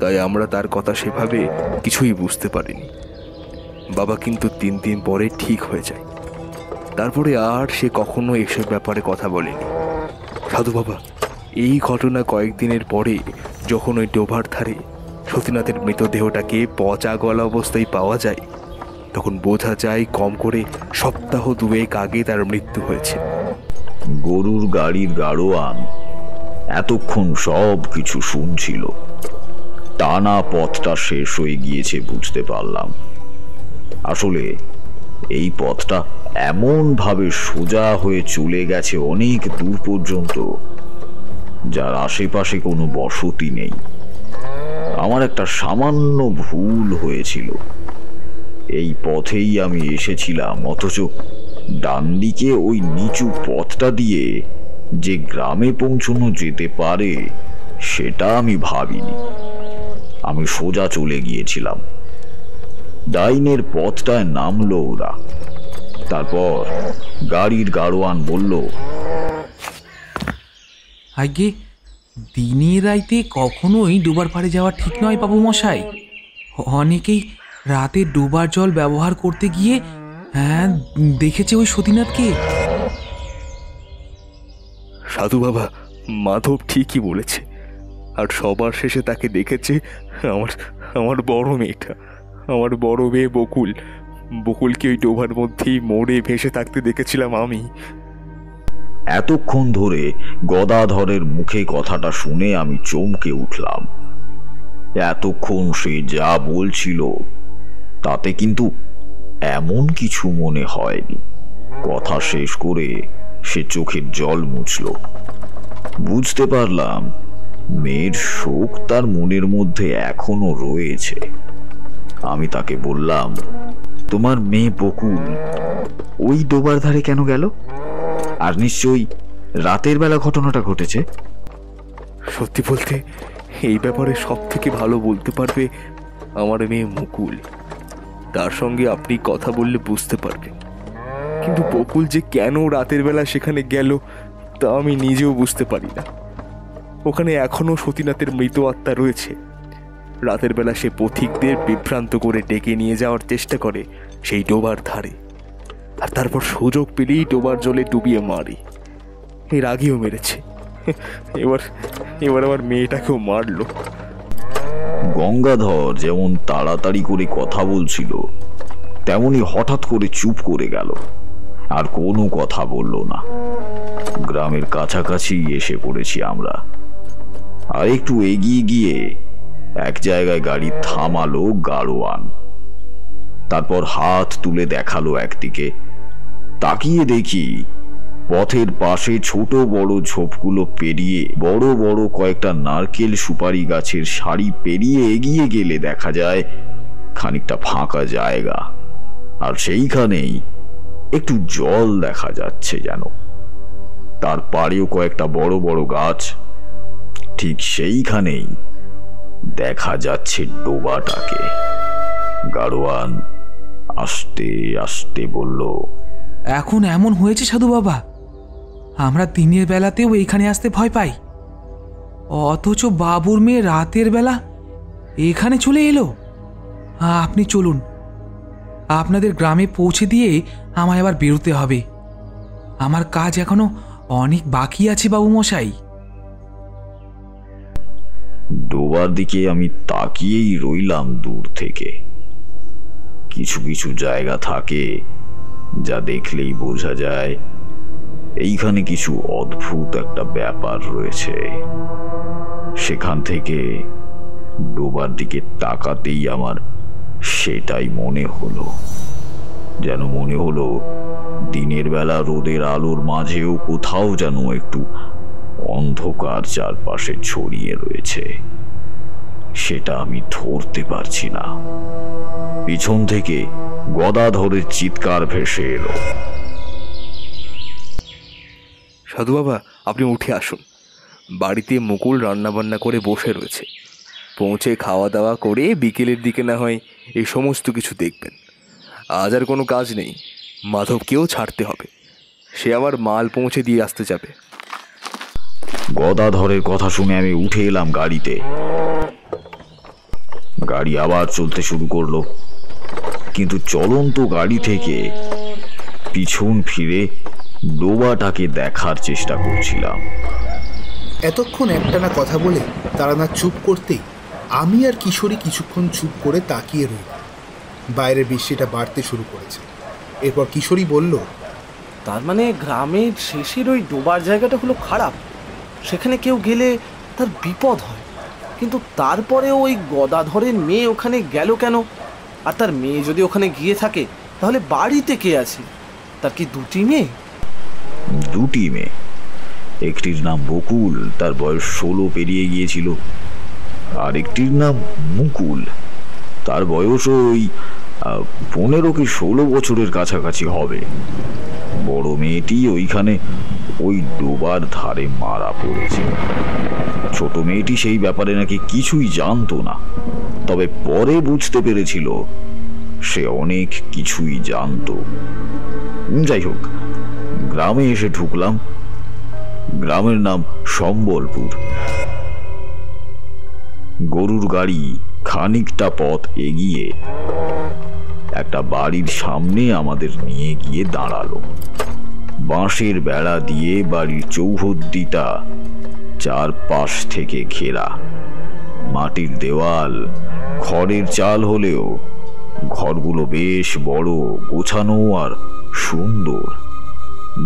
তাই আমরা তার কথা সেভাবে কিছুই বুঝতে পারিনি। বাবা কিন্তু 3 দিন পরে ঠিক হয়ে যায়। তারপরে আর সে কখনো এসব ব্যাপারে কথা বলেনি। সাধু বাবা, এই ঘটনা কয়েকদিনের পরে যখন ওই ডোবার ধারে সতীনাথের মৃতদেহটাকে পচা গলা অবস্থায় পাওয়া যায়, তখন বোঝা যায় কম করে সপ্তাহ 2 আগে তার মৃত্যু হয়েছে। গরুর গাড়ির গাড়োয়ান এতক্ষণ সব কিছু শুনছিল। টানা পথটা শেষ হয়ে গিয়েছে বুঝতে পারলাম। আসলে এই পথটা এমন ভাবে সোজা হয়ে চলে গেছে অনেক দূর পর্যন্ত, যার আশেপাশে কোনো বসতি নেই। আমার একটা সামান্য ভুল হয়েছিল। এই পথেই আমি এসেছিলাম, অথচ ডান দিকে ওই নিচু পথটা দিয়ে যে গ্রামে পৌঁছানো যেতে পারে সেটা আমি ভাবিনি। আমি সোজা চলে গিয়েছিলাম। ডাইনের পথটায় নামলো ওরা। তারপর গাড়ির গাড়োয়ান বলল, আগে দিনের রাইতে কখনোই ডোবার পাড়ে যাওয়া ঠিক নয় বাবু মশাই। অনেকেই রাতে ডোবার জল ব্যবহার করতে গিয়ে দেখেছে ওই সতীনাথকে। সাধু বাবা, মাধব ঠিকই বলেছে। আর সবার শেষে তাকে দেখেছে আমার বড় মেয়েটা, আমার বড় মেয়ে বকুল। বকুলকে ওই ডোবার মধ্যেই মরে ভেসে থাকতে দেখেছিলাম আমি। এতক্ষণ ধরে গদাধরের মুখে কথাটা শুনে আমি চমকে উঠলাম। এতক্ষণ সে যা বলছিল তাতে কিন্তু এমন কিছু মনে হয়নি। কথা শেষ করে সে চোখের জল মুছল। বুঝতে পারলাম মেয়ের শোক তার মনের মধ্যে এখনো রয়েছে। আমি তাকে বললাম, তোমার মেয়ে বকুল ওই ডোবার ধারে কেন গেল? আর নিশ্চয়ই রাতের বেলা ঘটনাটা ঘটেছে। সত্যি বলতে এই ব্যাপারে সব থেকে ভালো বলতে পারবে আমার মেয়ে মুকুল। তার সঙ্গে আপনি কথা বললে বুঝতে পারবেন। কিন্তু বকুল যে কেন রাতের বেলা সেখানে গেল তা আমি নিজেও বুঝতে পারি না। ওখানে এখনো সতীনাথের মৃত আত্মা রয়েছে। রাতের বেলা সে পথিকদের বিভ্রান্ত করে ডেকে নিয়ে যাওয়ার চেষ্টা করে সেই ডোবার ধারে, আর তারপর সুযোগ পেলেই ডোবার জলে ডুবিয়ে মারে। এর আগেও মেরেছে, এবার আমার মেয়েটাকেও মারলো। গঙ্গাধর যেমন তাড়াতাড়ি করে কথা বলছিল তেমনি হঠাৎ করে চুপ করে গেল, আর কোনো কথা বলল না। গ্রামের কাছাকাছি এসে পড়েছি আমরা। আর একটু এগিয়ে গিয়ে এক জায়গায় গাড়ি থামালো গাড়োয়ান। তারপর হাত তুলে দেখালো একদিকে। তাকিয়ে দেখি পথের পাশে ছোট বড় ঝোপগুলো পেরিয়ে বড় বড় কয়েকটা নারকেল সুপারি গাছের সারি পেরিয়ে এগিয়ে গেলে দেখা যায় খানিকটা ফাঁকা জায়গা, আর সেইখানেই একটু জল দেখা যাচ্ছে যেন। তার পাড়েও কয়েকটা বড় বড় গাছ। ঠিক সেইখানেই দেখা যাচ্ছে ডোবাটাকে। গাড়োয়ান আস্তে আস্তে বলল, এখন এমন হয়েছে সাধু বাবা, আমরা দিনের বেলাতেও এইখানে আসতে ভয় পাই, অথচ বাবুর মেয়ে রাতের বেলা এখানে চলে এলো। আপনি চলুন, আপনাদের গ্রামে পৌঁছে দিয়ে আমায় আবার বেরোতে হবে। আমার কাজ এখনো অনেক বাকি আছে বাবু মশাই। ডোবার দিকে আমি তাকিয়েই রইলাম দূর থেকে। কিছু কিছু জায়গা থাকে যা দেখলেই বোঝা যায় এইখানে কিছু অদ্ভুত একটা ব্যাপার রয়েছে। সেখান থেকে ডোবার দিকে তাকাতেই আমার সেটাই মনে হলো। যেন মনে হলো দিনের বেলা রোদের আলোর মাঝেও কোথাও যেন একটু অন্ধকার চারপাশে ছড়িয়ে রয়েছে। সেটা আমি ধরতে পারছি না। পিছন থেকে গদাধরের চিৎকার ভেসে এলো, সাধু বাবা, আপনি উঠে আসুন। বাড়িতে মুকুল রান্নাবান্না করে বসে রয়েছে। পৌঁছে খাওয়া দাওয়া করে বিকেলের দিকে না হয় এই সমস্ত কিছু দেখবেন। আজ আর কোনো কাজ নেই, মাধবকেও ছাড়তে হবে। সে আমার মাল পৌঁছে দিয়ে আসতে যাবে। গদাধরের কথা শুনে আমি উঠে এলাম গাড়িতে। গাড়ি আবার চলতে শুরু করলো, কিন্তু চলন্ত গাড়ি থেকে পিছন ফিরে ডোবাটাকে দেখার চেষ্টা করছিলাম। এতক্ষণ একটানা কথা বলে তারা না চুপ করতেই আমি আর কিশোরী কিছুক্ষণ চুপ করে তাকিয়ে রইল। বাইরের বৃষ্টিটা বাড়তে শুরু করেছে। এরপর কিশোরী বলল, তার মানে গ্রামের শেষের ওই ডোবার জায়গাটা হলো খারাপ, সেখানে কেউ গেলে তার বিপদ হয়। কিন্তু তারপরে ওই গদাধরের মেয়ে ওখানে গেল কেন? আর তার মেয়ে যদি ওখানে গিয়ে থাকে তাহলে বাড়িতে কে আছে? তার কি দুটি মেয়ে? দুটি মেয়ে। একটির নাম বকুল, তার বয়স 16 পেরিয়ে গিয়েছিল। আর একটির নাম মুকুল, তার বয়স ওই 15 কি 16 বছরের কাছাকাছি হবে। বড় মেয়েটি ওইখানে ওই ডোবার ধারে মারা পড়েছে। ছোট মেয়েটি সেই ব্যাপারে নাকি কিছুই জানতো না, তবে পরে বুঝতে পেরেছিল সে অনেক কিছুই জানতো। যাই হোক, গ্রামে এসে ঢুকলাম। গ্রামের নাম সম্বলপুর। গরুর গাড়ি খানিকটা পথ এগিয়ে একটা বাড়ির সামনে আমাদের নিয়ে গিয়ে দাঁড়ালো। বাঁশের বেড়া দিয়ে বাড়ির চৌহদ্দিটা চারপাশ থেকে ঘেরা। মাটির দেওয়াল, খড়ের চাল হলেও ঘরগুলো বেশ বড়, গোছানো আর সুন্দর।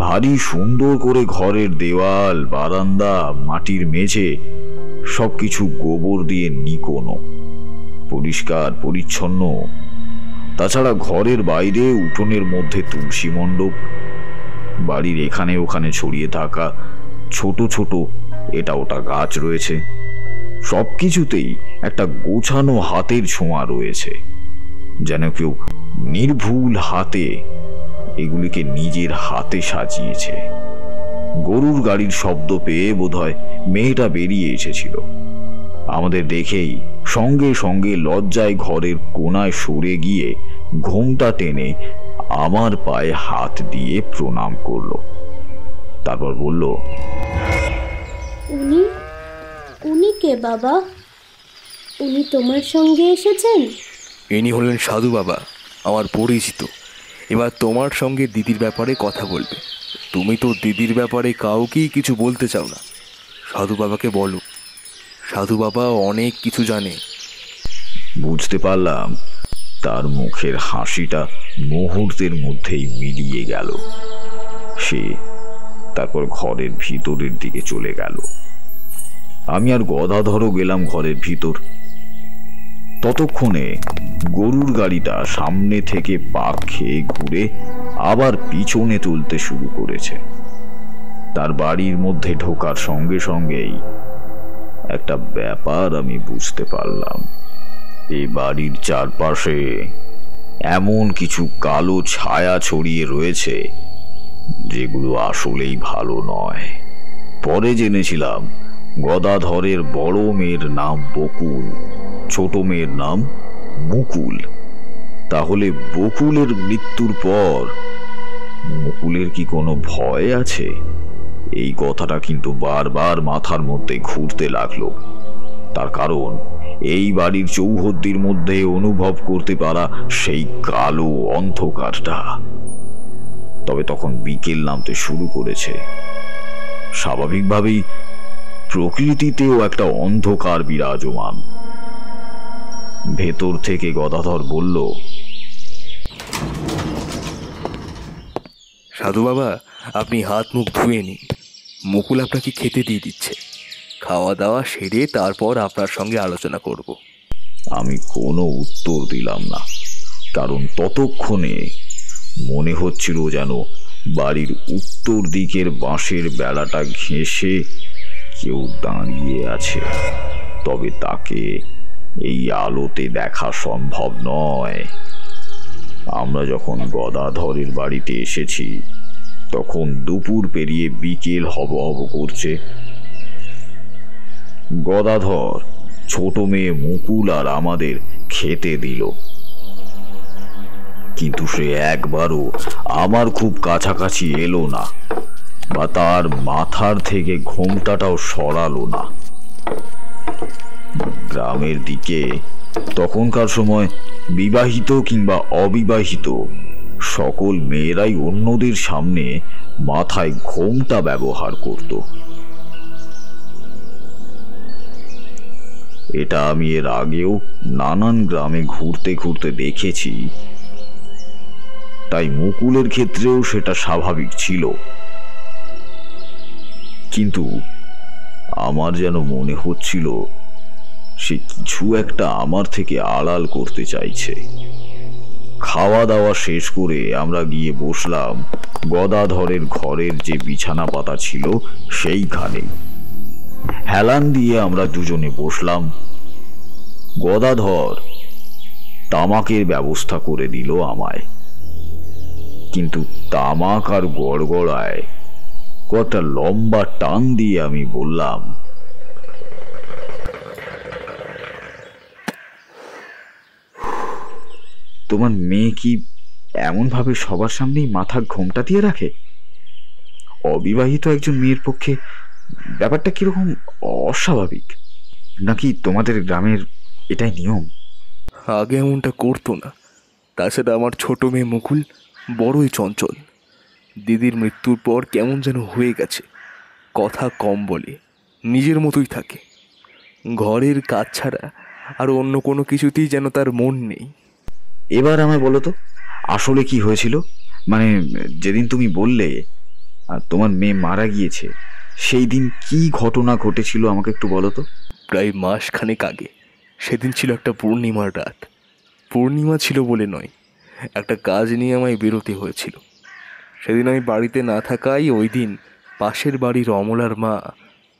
ভারী সুন্দর করে ঘরের দেওয়াল, বারান্দা, মাটির মেঝে সবকিছু গোবর দিয়ে নিকোনো, পরিষ্কার পরিচ্ছন্ন। তাছাড়া ঘরের বাইরে উঠোনের মধ্যে তুলসী মণ্ডপ, বাড়ির এখানে ওখানে ছড়িয়ে থাকা ছোট ছোট এটা ওটা গাছ রয়েছে। সবকিছুতেই একটা গোছানো হাতের ছোঁয়া রয়েছে, যেন কেউ নির্ভুল হাতে এগুলিকে নিজের হাতে সাজিয়েছে। গরুর গাড়ির শব্দ পেয়ে বোধহয় মেয়েটা বেরিয়ে এসেছিল। আমাদের দেখেই সঙ্গে সঙ্গে লজ্জায় ঘরের কোনায় সরে গিয়ে ঘোমটা টেনে আমার পায়ে হাত দিয়ে প্রণাম করলো। তারপর বলল, উনি উনি কে বাবা? উনি তোমার সঙ্গে এসেছেন? ইনি হলেন সাধু বাবা, আমার পরিচিত। এবার তোমার সঙ্গে দিদির ব্যাপারে কথা বলবে। তুমি তো দিদির ব্যাপারে কাউকেই কিছু বলতে চাও না। সাধু বাবাকে বলো, সাধু বাবা অনেক কিছু জানে। বুঝতে পারলাম তার মুখের হাসিটা মুহূর্তের মধ্যেই মিলিয়ে গেল। সে তারপর ঘরের ভিতরের দিকে চলে গেল। আমি আর গদাধরও গেলাম ঘরের ভিতর। ততক্ষণে গরুর গাড়িটা সামনে থেকে পাক খেয়ে ঘুরে আবার পিছনে চলতে শুরু করেছে। তার বাড়ির মধ্যে ঢোকার সঙ্গে সঙ্গেই একটা ব্যাপার আমি বুঝতে পারলাম। এই বাড়ির চারপাশে এমন কিছু কালো ছায়া ছড়িয়ে রয়েছে যেগুলো আসলেই ভালো নয়। পরে জেনেছিলাম গদাধরের বড় মেয়ের নাম বকুল, ছোট মেয়ের নাম মুকুল। তাহলে বকুলের মৃত্যুর পর মুকুলের কি কোনো ভয় আছে? এই কথাটা কিন্তু বারবার মাথার মধ্যে ঘুরতে লাগলো। তার কারণ এই বাড়ির চৌহদ্দির মধ্যে অনুভব করতে পারা সেই কালো অন্ধকারটা। তবে তখন বিকেল নামতে শুরু করেছে। স্বাভাবিকভাবেই প্রকৃতিতেও একটা অন্ধকার বিরাজমান। ভেতর থেকে গদাধর বলল, সাধু বাবা, আপনি হাত মুখ ধুয়ে নিন। মুকুল আপনাকে খেতে দিয়ে দিচ্ছে। খাওয়া দাওয়া সেরে তারপর আপনার সঙ্গে আলোচনা করব। আমি কোনো উত্তর দিলাম না, কারণ ততক্ষণে মনে হচ্ছিল যেন বাড়ির উত্তর দিকের বাঁশের বেড়াটা ঘেঁষে কেউ দাঁড়িয়ে আছে। তবে তাকে এই আলোতে দেখা সম্ভব নয়। আমরা যখন গদাধরের বাড়িতে এসেছি তখন দুপুর পেরিয়ে বিকেল হব হব করছে। গদাধর ছোট মেয়ে মুকুল আর আমাদের খেতে দিল, কিন্তু সে একবারও আমার খুব কাছাকাছি এলো না, বা তার মাথার থেকে ঘোমটাটাও সরালো না। গ্রামের দিকে তখনকার সময় বিবাহিত কিংবা অবিবাহিত সকল মেয়েরাই অন্যদের সামনে মাথায় ঘোমটা ব্যবহার করত। এটা আমি এর আগেও নানান গ্রামে ঘুরতে ঘুরতে দেখেছি, তাই মুকুলের ক্ষেত্রেও সেটা স্বাভাবিক ছিল। কিন্তু আমার যেন মনে হচ্ছিল সে কিছু একটা আমার থেকে আড়াল করতে চাইছে। খাওয়া দাওয়া শেষ করে আমরা গিয়ে বসলাম গদাধরের ঘরের যে বিছানা পাতা ছিল সেইখানে। হেলান দিয়ে আমরা দুজনে বসলাম। গদাধর তামাকের ব্যবস্থা করে দিল আমায়, কিন্তু তামাক আর গড়গড়ায় কটা লম্বা টান দিয়ে আমি বললাম, তোমার মেয়ে কি এমনভাবে সবার সামনেই মাথার ঘোমটা দিয়ে রাখে? অবিবাহিত একজন মেয়ের পক্ষে ব্যাপারটা কিরকম অস্বাভাবিক, নাকি তোমাদের গ্রামের এটাই নিয়ম? আগে এমনটা করতো না। তাছাড়া আমার ছোট মেয়ে মুকুল বড়ই চঞ্চল। দিদির মৃত্যুর পর কেমন যেন হয়ে গেছে, কথা কম বলে, নিজের মতোই থাকে। ঘরের কাজ ছাড়া আর অন্য কোনো কিছুতেই যেন তার মন নেই। এবার আমায় বলো তো, আসলে কি হয়েছিল? মানে যেদিন তুমি বললে তোমার মেয়ে মারা গিয়েছে, সেই দিন কি ঘটনা ঘটেছিল আমাকে একটু বলো তো। প্রায় মাস খানেক আগে। সেদিন ছিল একটা পূর্ণিমার রাত। পূর্ণিমা ছিল বলে নয়, একটা কাজ নিয়ে আমায় বেরোতে হয়েছিল। সেদিন আমি বাড়িতে না থাকায় ওই দিন পাশের বাড়ির অমলার মা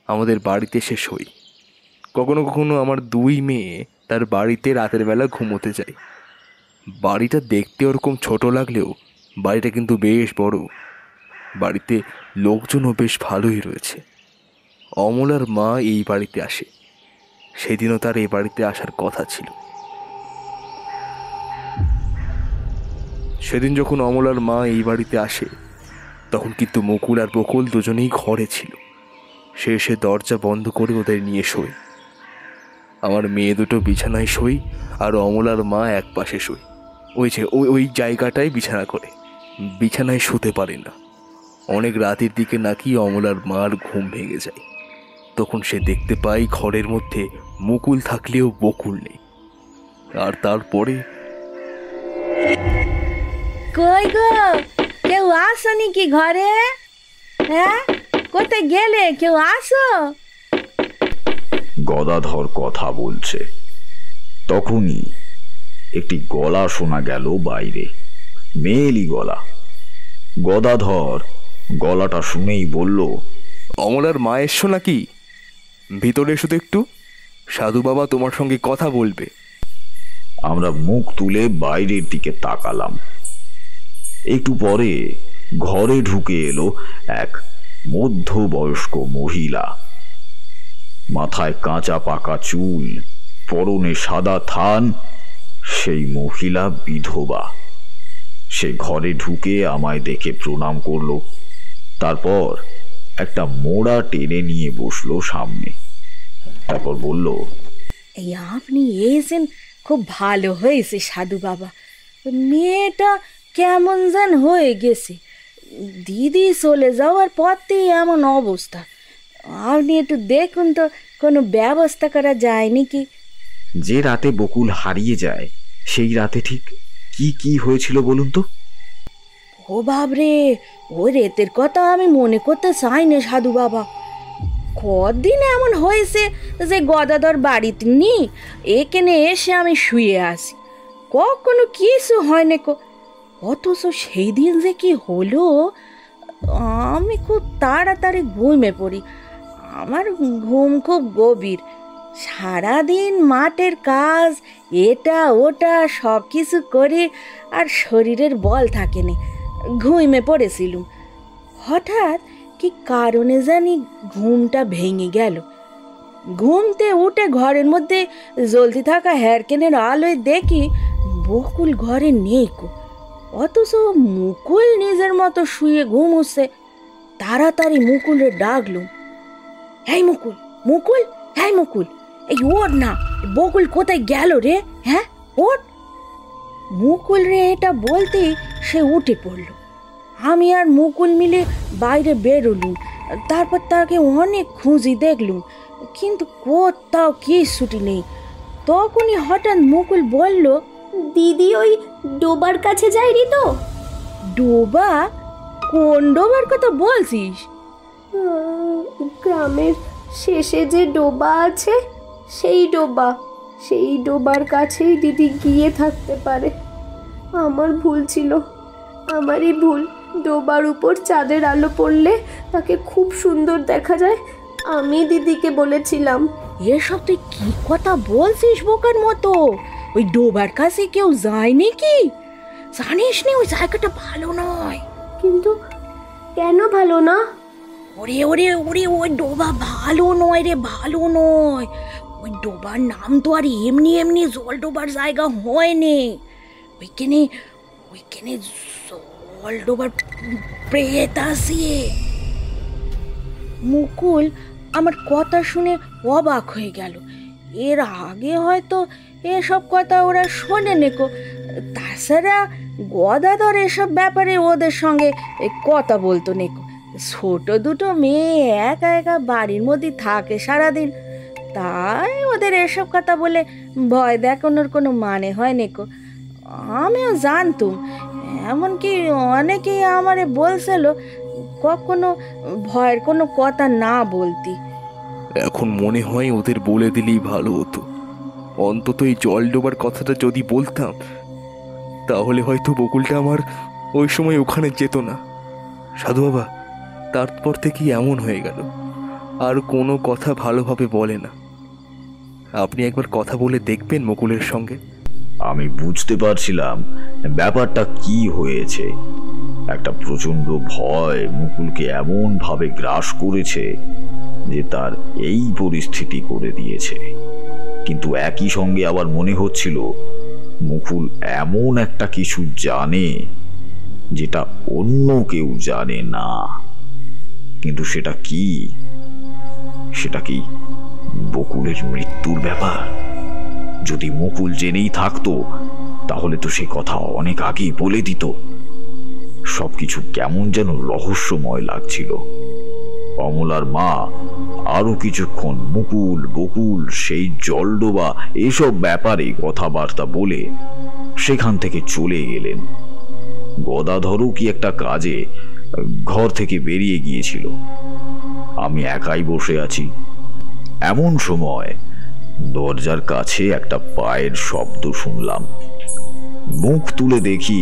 আমাদের বাড়িতে এসে শোয়। কখনো কখনো আমার দুই মেয়ে তার বাড়িতে রাতের বেলা ঘুমোতে যায়। বাড়িটা দেখতে ওরকম ছোট লাগলেও বাড়িটা কিন্তু বেশ বড়। বাড়িতে লোকজনও বেশ ভালোই রয়েছে। অমলার মা এই বাড়িতে আসে। সেদিনও তার এই বাড়িতে আসার কথা ছিল। সেদিন যখন অমলার মা এই বাড়িতে আসে, তখন কিন্তু মুকুল আর বকুল দুজনেই ঘরে ছিল। সে এসে দরজা বন্ধ করে ওদের নিয়ে শোয়। আমার মেয়ে দুটো বিছানায় শোয়, আর অমলার মা এক পাশে শোয়। ওই জায়গাটায় বিছানা করে, বিছানায় শুতে পারে না। অনেক রাতের দিকে নাকি অমলার মার ঘুম ভেঙে যায়। তখন সে দেখতে পায় ঘরের মধ্যে মুকুল থাকলেও বকুল নেই। আর তারপরে কই গো, কেউ আসনি কি ঘরে? হ্যাঁ, কোথায় গেলে? কেউ আসো। গদাধর কথা বলছে, তখনই একটি গলা শোনা গেল বাইরে, মেয়েলি গলা। গদাধর গলাটা শুনেই বলল, অমলার মা এসছো নাকি? ভিতরে এসো তো একটু, সাধু বাবা তোমার সঙ্গে কথা বলবে। আমরা মুখ তুলে বাইরের দিকে তাকালাম। একটু পরে ঘরে ঢুকে এলো এক মধ্যবয়স্ক মহিলা। মাথায় কাঁচা পাকা চুল, পরনে সাদা থান। সেই মহিলা বিধবা। সে ঘরে ঢুকে আমায় দেখে প্রণাম করলো। তারপর একটা মোড়া টেনে নিয়ে বসলো সামনে। তারপর বলল, এই আপনি এসেছেন, খুব ভালো হয়েছে সাধু বাবা। মেয়েটা কেমন যেন হয়ে গেছে, দিদি চলে যাওয়ার পথেই এমন অবস্থা। আপনি একটু দেখুন তো, কোনো ব্যবস্থা করা যায় নাকি। যে রাতে বকুল হারিয়ে যায়, সেই রাতে ঠিক কি কি হয়েছিল বলুন তো? ও বাবরে, ওই রেতের কথা আমি মনে করতে চাই না সাধু বাবা। কদিন এমন হয়েছে যে গদাধর বাড়িতে নি, এখানে এসে আমি শুয়ে আসি, কখনো কিছু হয় না। অথচ সেই দিন যে কি হলো, আমি খুব তাড়াতাড়ি ঘুমে পড়ি। আমার ঘুম খুব গভীর। সারাদিন মাঠের কাজ, এটা ওটা সব কিছু করে আর শরীরের বল থাকে না, ঘুমিয়ে পড়েছিলুম। হঠাৎ কি কারণে জানি ঘুমটা ভেঙে গেল। ঘুমতে উঠে ঘরের মধ্যে জ্বলতে থাকা হ্যারকেনের আলোয় দেখি বকুল ঘরে নেই কো। অথচ মুকুল নিজের মতো শুয়ে ঘুমোচ্ছে। তাড়াতাড়ি মুকুলে ডাকলুম, এই মুকুল, মুকুল, এই মুকুল, এই ওঠ না, বকুল কোথায় গেল রে? হ্যাঁ, ওঠ। মুকুল রে এটা বলতেই সে উঠে পড়ল। আমি আর মুকুল মিলে বাইরে বেরোলুম। তারপর তাকে অনেক খুঁজি দেখলুম, কিন্তু কোথাও কিছুটি নেই। তখনই হঠাৎ মুকুল বলল, দিদি ওই ডোবার কাছে যায়নি তো? ডোবা? কোন ডোবার কথা বলছিস? গ্রামের শেষে যে ডোবা আছে, সেই ডোবার কাছেই দিদি গিয়ে থাকতে পারে। আমার ভুল ছিল, আমারই ভুল। ডোবার উপর চাঁদের আলো পড়লে তাকে খুব সুন্দর দেখা যায়, আমি দিদিকে বলেছিলাম। এসব তুই কি কথা বলছিস বোকার মতো? ওই ডোবার কাছে কেউ যায় নাকি? জানিস নি ওই জায়গাটা ভালো নয়। কিন্তু কেন ভালো না? ওরে ওরে ওরে, ওই ডোবা ভালো নয় রে, ভালো নয়। ওই ডোবার নাম তো আর এমনি এমনি জল ডোবার জায়গা হয়নি। ওইখানে ওইখানে জল ডোবার প্রেত আছে। মুকুল আমার কথা শুনে অবাক হয়ে গেল। এর আগে হয়তো এসব কথা ওরা শোনে নেকো। তাছাড়া গদাধর এসব ব্যাপারে ওদের সঙ্গে কথা বলতো নেকো। ছোট দুটো মেয়ে একা একা বাড়ির মধ্যে থাকে সারাদিন, তাই ওদের এসব কথা বলে ভয় দেখানোর কোনো মানে হয় নেকো। আমিও জানতুম, এমনকি অনেকেই আমারে বলছিল কখনো ভয়ের কোনো কথা না বলতি। এখন মনে হয় ওদের বলে দিলেই ভালো হতো। অন্তত এই জল ডোবার কথাটা যদি বলতাম, তাহলে হয়তো বকুলটা আমার ওই সময় ওখানে যেত না। সাধু বাবা তারপর থেকে এমন হয়ে গেল, আর কোনো কথা ভালোভাবে বলে না। আপনি একবার কথা বলে দেখবেন মুকুলের সঙ্গে। আমি বুঝতে পারছিলাম ব্যাপারটা কি হয়েছে। একটা প্রচন্ড ভয় মুকুলকে এমন ভাবে গ্রাস করেছে যে তার এই পরিস্থিতি করে দিয়েছে। কিন্তু একই সঙ্গে আবার মনে হচ্ছিল মুকুল এমন একটা কিছু জানে যেটা অন্য কেউ জানে না। কিন্তু সেটা কি? সেটা কি বকুলের মৃত্যুর ব্যাপার? যদি মুকুল জেনেই থাকতো তাহলে তো সে কথা অনেক আগেই বলে দিত। সবকিছু কেমন যেন রহস্যময় লাগছিল। অমলার মা আরো কিছুক্ষণ মুকুল বকুল সেই জলডোবা এসব ব্যাপারে কথাবার্তা বলে সেখান থেকে চলে গেলেন। গদাধরও কি একটা কাজে ঘর থেকে বেরিয়ে গিয়েছিল। আমি একাই বসে আছি। এমন সময় দরজার কাছে একটা পায়ের শব্দ শুনলাম। মুখ তুলে দেখি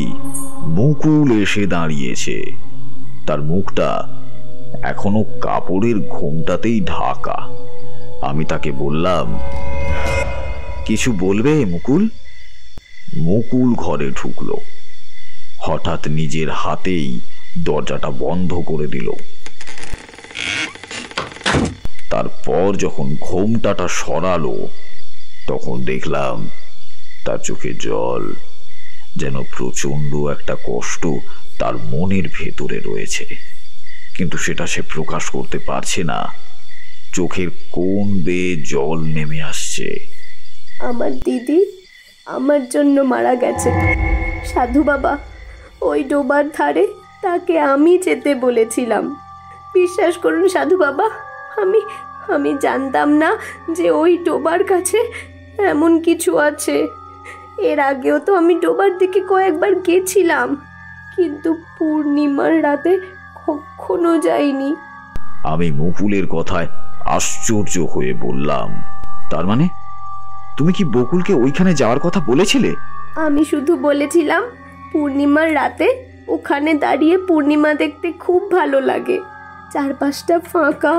মুকুল এসে দাঁড়িয়েছে। তার মুখটা এখনো কাপড়ের ঘোমটাতেই ঢাকা। আমি তাকে বললাম, কিছু বলবে মুকুল? মুকুল ঘরে ঢুকলো। হঠাৎ নিজের হাতেই দরজাটা বন্ধ করে দিল। তারপর যখন ঘোমটাটা সরালো তখন দেখলাম তার চোখে জল, যেন প্রচন্ড একটা কষ্ট তার মনের ভেতরে রয়েছে, কিন্তু সেটা সে প্রকাশ করতে পারছে না। চোখের কোণ বেয়ে জল নেমে আসছে। আমার দিদি আমার জন্য মারা গেছে সাধু বাবা। ওই ডোবার ধারে তাকে আমি যেতে বলেছিলাম। বিশ্বাস করুন সাধু বাবা, আমি জানতাম না যে ওই ডোবার কাছে এমন কিছু আছে। এর আগেও তো আমি ডোবার দিকে কয়েকবার গেছিলাম, কিন্তু পূর্ণিমার রাতে কখনো যাইনি। আমি মুকুলের কথায় আশ্চর্য হয়ে বললাম, তার মানে তুমি কি বকুলকে ওইখানে যাওয়ার কথা বলেছিলে? আমি শুধু বলেছিলাম পূর্ণিমার রাতে ওখানে দাঁড়িয়ে পূর্ণিমা দেখতে খুব ভালো লাগে। চারপাশটা ফাঁকা,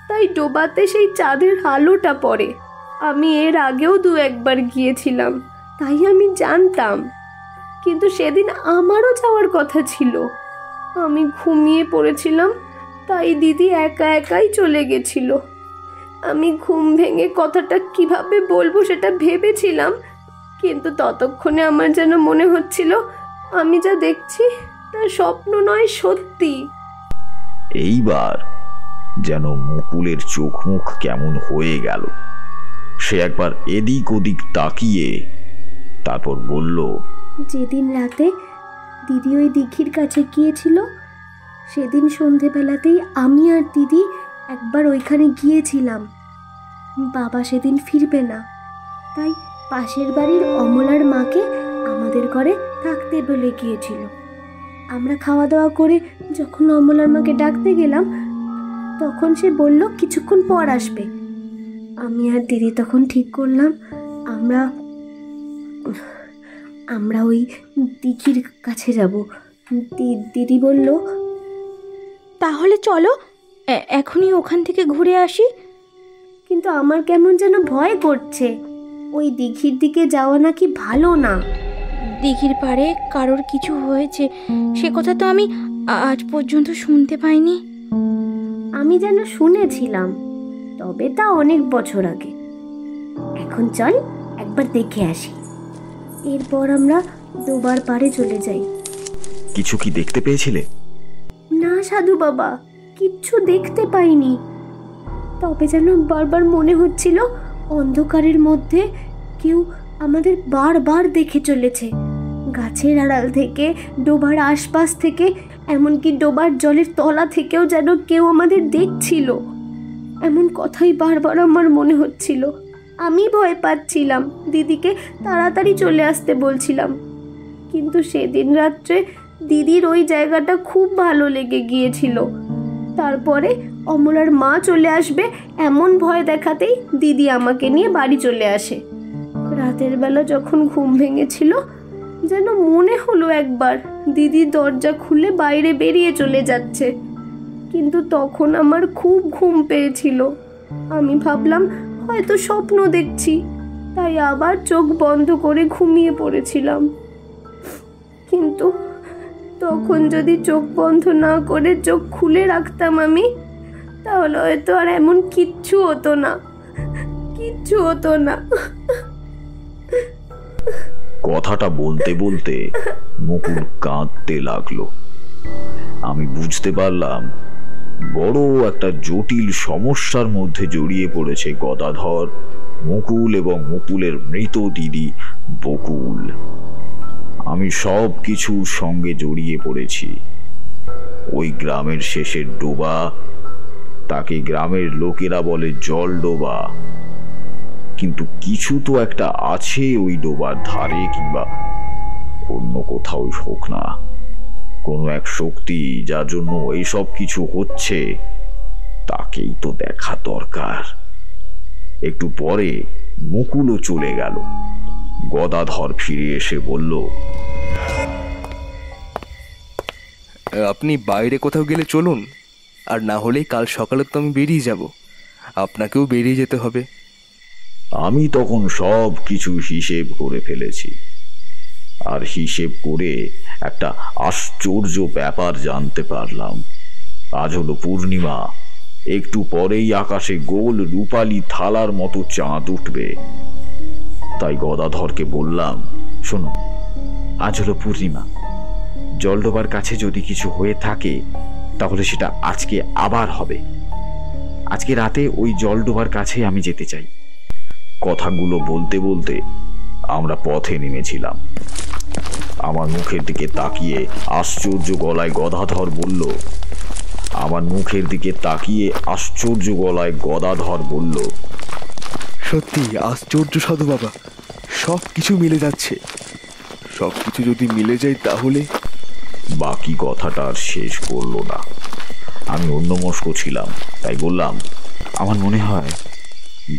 তাই ডোবাতে সেই চাঁদের আলোটা পড়ে। আমি এর আগেও 2-1 গিয়েছিলাম, তাই আমি জানতাম। কিন্তু সেদিন আমারও যাওয়ার কথা ছিল। আমি ঘুমিয়ে পড়েছিলাম, তাই দিদি একা একাই চলে গেছিল। আমি ঘুম ভেঙে কথাটা কিভাবে বলবো সেটা ভেবেছিলাম, কিন্তু ততক্ষণে আমার যেন মনে হচ্ছিল আমি যা দেখছি তা স্বপ্ন নয়, সত্যি। এইবার যেন মুকুলের চোখ মুখ কেমন হয়ে গেল। সে একবার এদিক ওদিক তাকিয়ে তারপর বলল, যেদিন রাতে দিদি ওই দিঘির কাছে গিয়েছিল সেদিন সন্ধেবেলাতেই আমি আর দিদি একবার ওইখানে গিয়েছিলাম। বাবা সেদিন ফিরবে না, তাই পাশের বাড়ির অমলার মাকে আমাদের ঘরে থাকতে বলে গিয়েছিল। আমরা খাওয়া দাওয়া করে যখন অমলার মাকে ডাকতে গেলাম তখন সে বলল কিছুক্ষণ পর আসবে। আমি আর দিদি তখন ঠিক করলাম আমরা ওই দিঘির কাছে যাব। দিদি বলল, তাহলে চলো এখনই ওখান থেকে ঘুরে আসি। কিন্তু আমার কেমন যেন ভয় করছে। ওই দিঘির দিকে যাওয়া নাকি ভালো না। দিঘির পাড়ে কারোর কিছু হয়েছে সে কথা তো আমি আজ পর্যন্ত শুনতে পাইনি। আমি যেন শুনেছিলাম, তবে তা অনেক বছর আগে। এখন চল একবার দেখে আসি। এরপর আমরা ডোবার পাড়ে চলে যাই। কিছু কি দেখতে পেয়েছিলে? না সাধু বাবা, কিচ্ছু দেখতে পাইনি। তবে যেন বারবার মনে হচ্ছিল অন্ধকারের মধ্যে কেউ আমাদের বারবার দেখে চলেছে। গাছের আড়াল থেকে, ডোবার আশপাশ থেকে, এমনকি ডোবার জলের তলা থেকেও যেন কেউ আমাদের দেখছিল। এমন কথাই বারবার আমার মনে হচ্ছিল। আমি ভয় পাচ্ছিলাম, দিদিকে তাড়াতাড়ি চলে আসতে বলছিলাম। কিন্তু সেদিন রাত্রে দিদির ওই জায়গাটা খুব ভালো লেগে গিয়েছিল। তারপরে অমলার মা চলে আসবে এমন ভয় দেখাতেই দিদি আমাকে নিয়ে বাড়ি চলে আসে। রাতের বেলা যখন ঘুম ভেঙেছিল, যেন মনে হলো একবার দিদি দরজা খুলে বাইরে বেরিয়ে চলে যাচ্ছে। কিন্তু তখন আমার খুব ঘুম পেয়েছিল। আমি ভাবলাম হয়তো স্বপ্ন দেখছি, তাই আবার চোখ বন্ধ করে ঘুমিয়ে পড়েছিলাম। কিন্তু তখন যদি চোখ বন্ধ না করে চোখ খুলে রাখতাম আমি, তাহলে হয়তো আর এমন কিচ্ছু হতো না, কিচ্ছু হতো না। কথাটা বলতে বলতে মুকুল কাঁদতে লাগলো। আমি বুঝতে পারলাম বড় একটা জটিল সমস্যার মধ্যে জড়িয়ে পড়েছে গদাধর, মুকুল এবং মুকুলের মৃত দিদি বকুল। আমি সব কিছুর সঙ্গে জড়িয়ে পড়েছি। ওই গ্রামের শেষের ডোবা, তাকে গ্রামের লোকেরা বলে জল ডোবা। কিন্তু কিছু তো একটা আছে ওই ডোবার ধারে কিংবা অন্য কোথাও হোক না, কোনো এক শক্তি যার জন্য এইসব কিছু হচ্ছে, তাকেই তো দেখা দরকার। একটু পরে মুকুলও চলে গেল। গদাধর ফিরে এসে বলল, আপনি বাইরে কোথাও গেলে চলুন, আর না হলে কাল সকালে তো আমি বেরিয়ে যাব, আপনাকেও বেরিয়ে যেতে হবে। আমি তখন সব কিছু হিসেব করে ফেলেছি, আর হিসেব করে একটা আশ্চর্য ব্যাপার জানতে পারলাম। আজ হলো পূর্ণিমা, একটু পরেই আকাশে গোল রূপালী থালার মতো চাঁদ উঠবে। তাই গদাধরকে বললাম, শোনো, আজ হলো পূর্ণিমা, জলডোবার কাছে যদি কিছু হয়ে থাকে তাহলে সেটা আজকে আবার হবে। আজকে রাতে ওই জলডোবার কাছে আমি যেতে চাই। কথাগুলো বলতে বলতে আমরা পথে নেমেছিলাম। আমার মুখের দিকে তাকিয়ে আশ্চর্য গলায় গদাধর বলল, সত্যি আশ্চর্য সাধু বাবা, সব কিছু মিলে যাচ্ছে। সব কিছু যদি মিলে যায় তাহলে। বাকি কথাটা আর শেষ করলো না। আমি অন্যমস্ক ছিলাম, তাই বললাম, আমার মনে হয়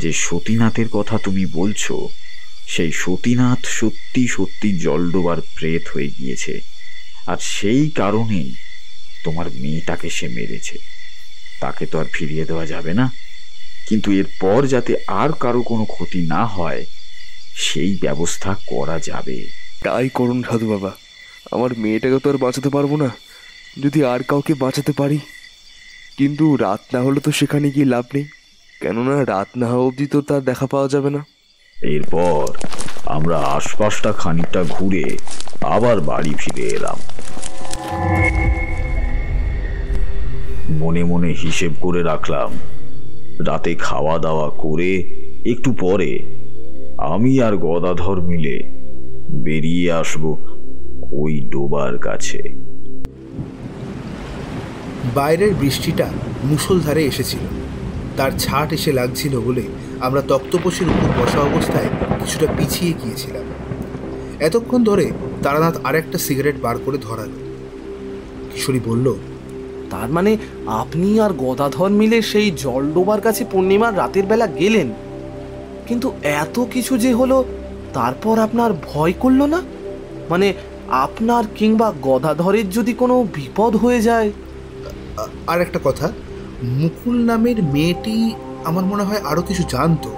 যে সতীনাথের কথা তুমি বলছো, সেই সতীনাথ সত্যি সত্যি জলডোবার প্রেত হয়ে গিয়েছে, আর সেই কারণেই তোমার মেয়েটাকে সে মেরেছে। তাকে তো আর ফিরিয়ে দেওয়া যাবে না, কিন্তু এরপর যাতে আর কারো কোনো ক্ষতি না হয় সেই ব্যবস্থা করা যাবে। তাই করুন সাধু বাবা, আমার মেয়েটাকে তো আর বাঁচাতে পারবো না, যদি আর কাউকে বাঁচাতে পারি। কিন্তু রাত না হলে তো সেখানে গিয়ে লাভ নেই, কেননা রাত না হওয়া অবধি তো তার দেখা পাওয়া যাবে না। এরপর আমরা আশপাশটা খানিকটা ঘুরে আবার বাড়ি ফিরে এলাম। মনে মনে হিসেব করে রাখলাম, রাতে খাওয়া দাওয়া করে একটু পরে আমি আর গদাধর মিলে বেরিয়ে আসব ওই ডোবার কাছে। বাইরের বৃষ্টিটা মুষলধারে এসেছিল, তার ছাট এসে লাগছিল বলে আমরা তক্তপোষের উপর বসা অবস্থায় কিছুটা পিছিয়ে গিয়েছিলাম। এতক্ষণ ধরে তারানাথ আরেকটা সিগারেট বার করে ধরালো। কিশোরী বলল, তার মানে আপনি আর গদাধর মিলে সেই জলডোবার কাছে পূর্ণিমার রাতের বেলা গেলেন, কিন্তু এত কিছু যে হলো তারপর আপনার ভয় করলো না? মানে আপনার কিংবা গদাধরের যদি কোনো বিপদ হয়ে যায়? আর একটা কথা, মুকুল নামের মেয়েটি আমার মনে হয় আরো কিছু জানতো,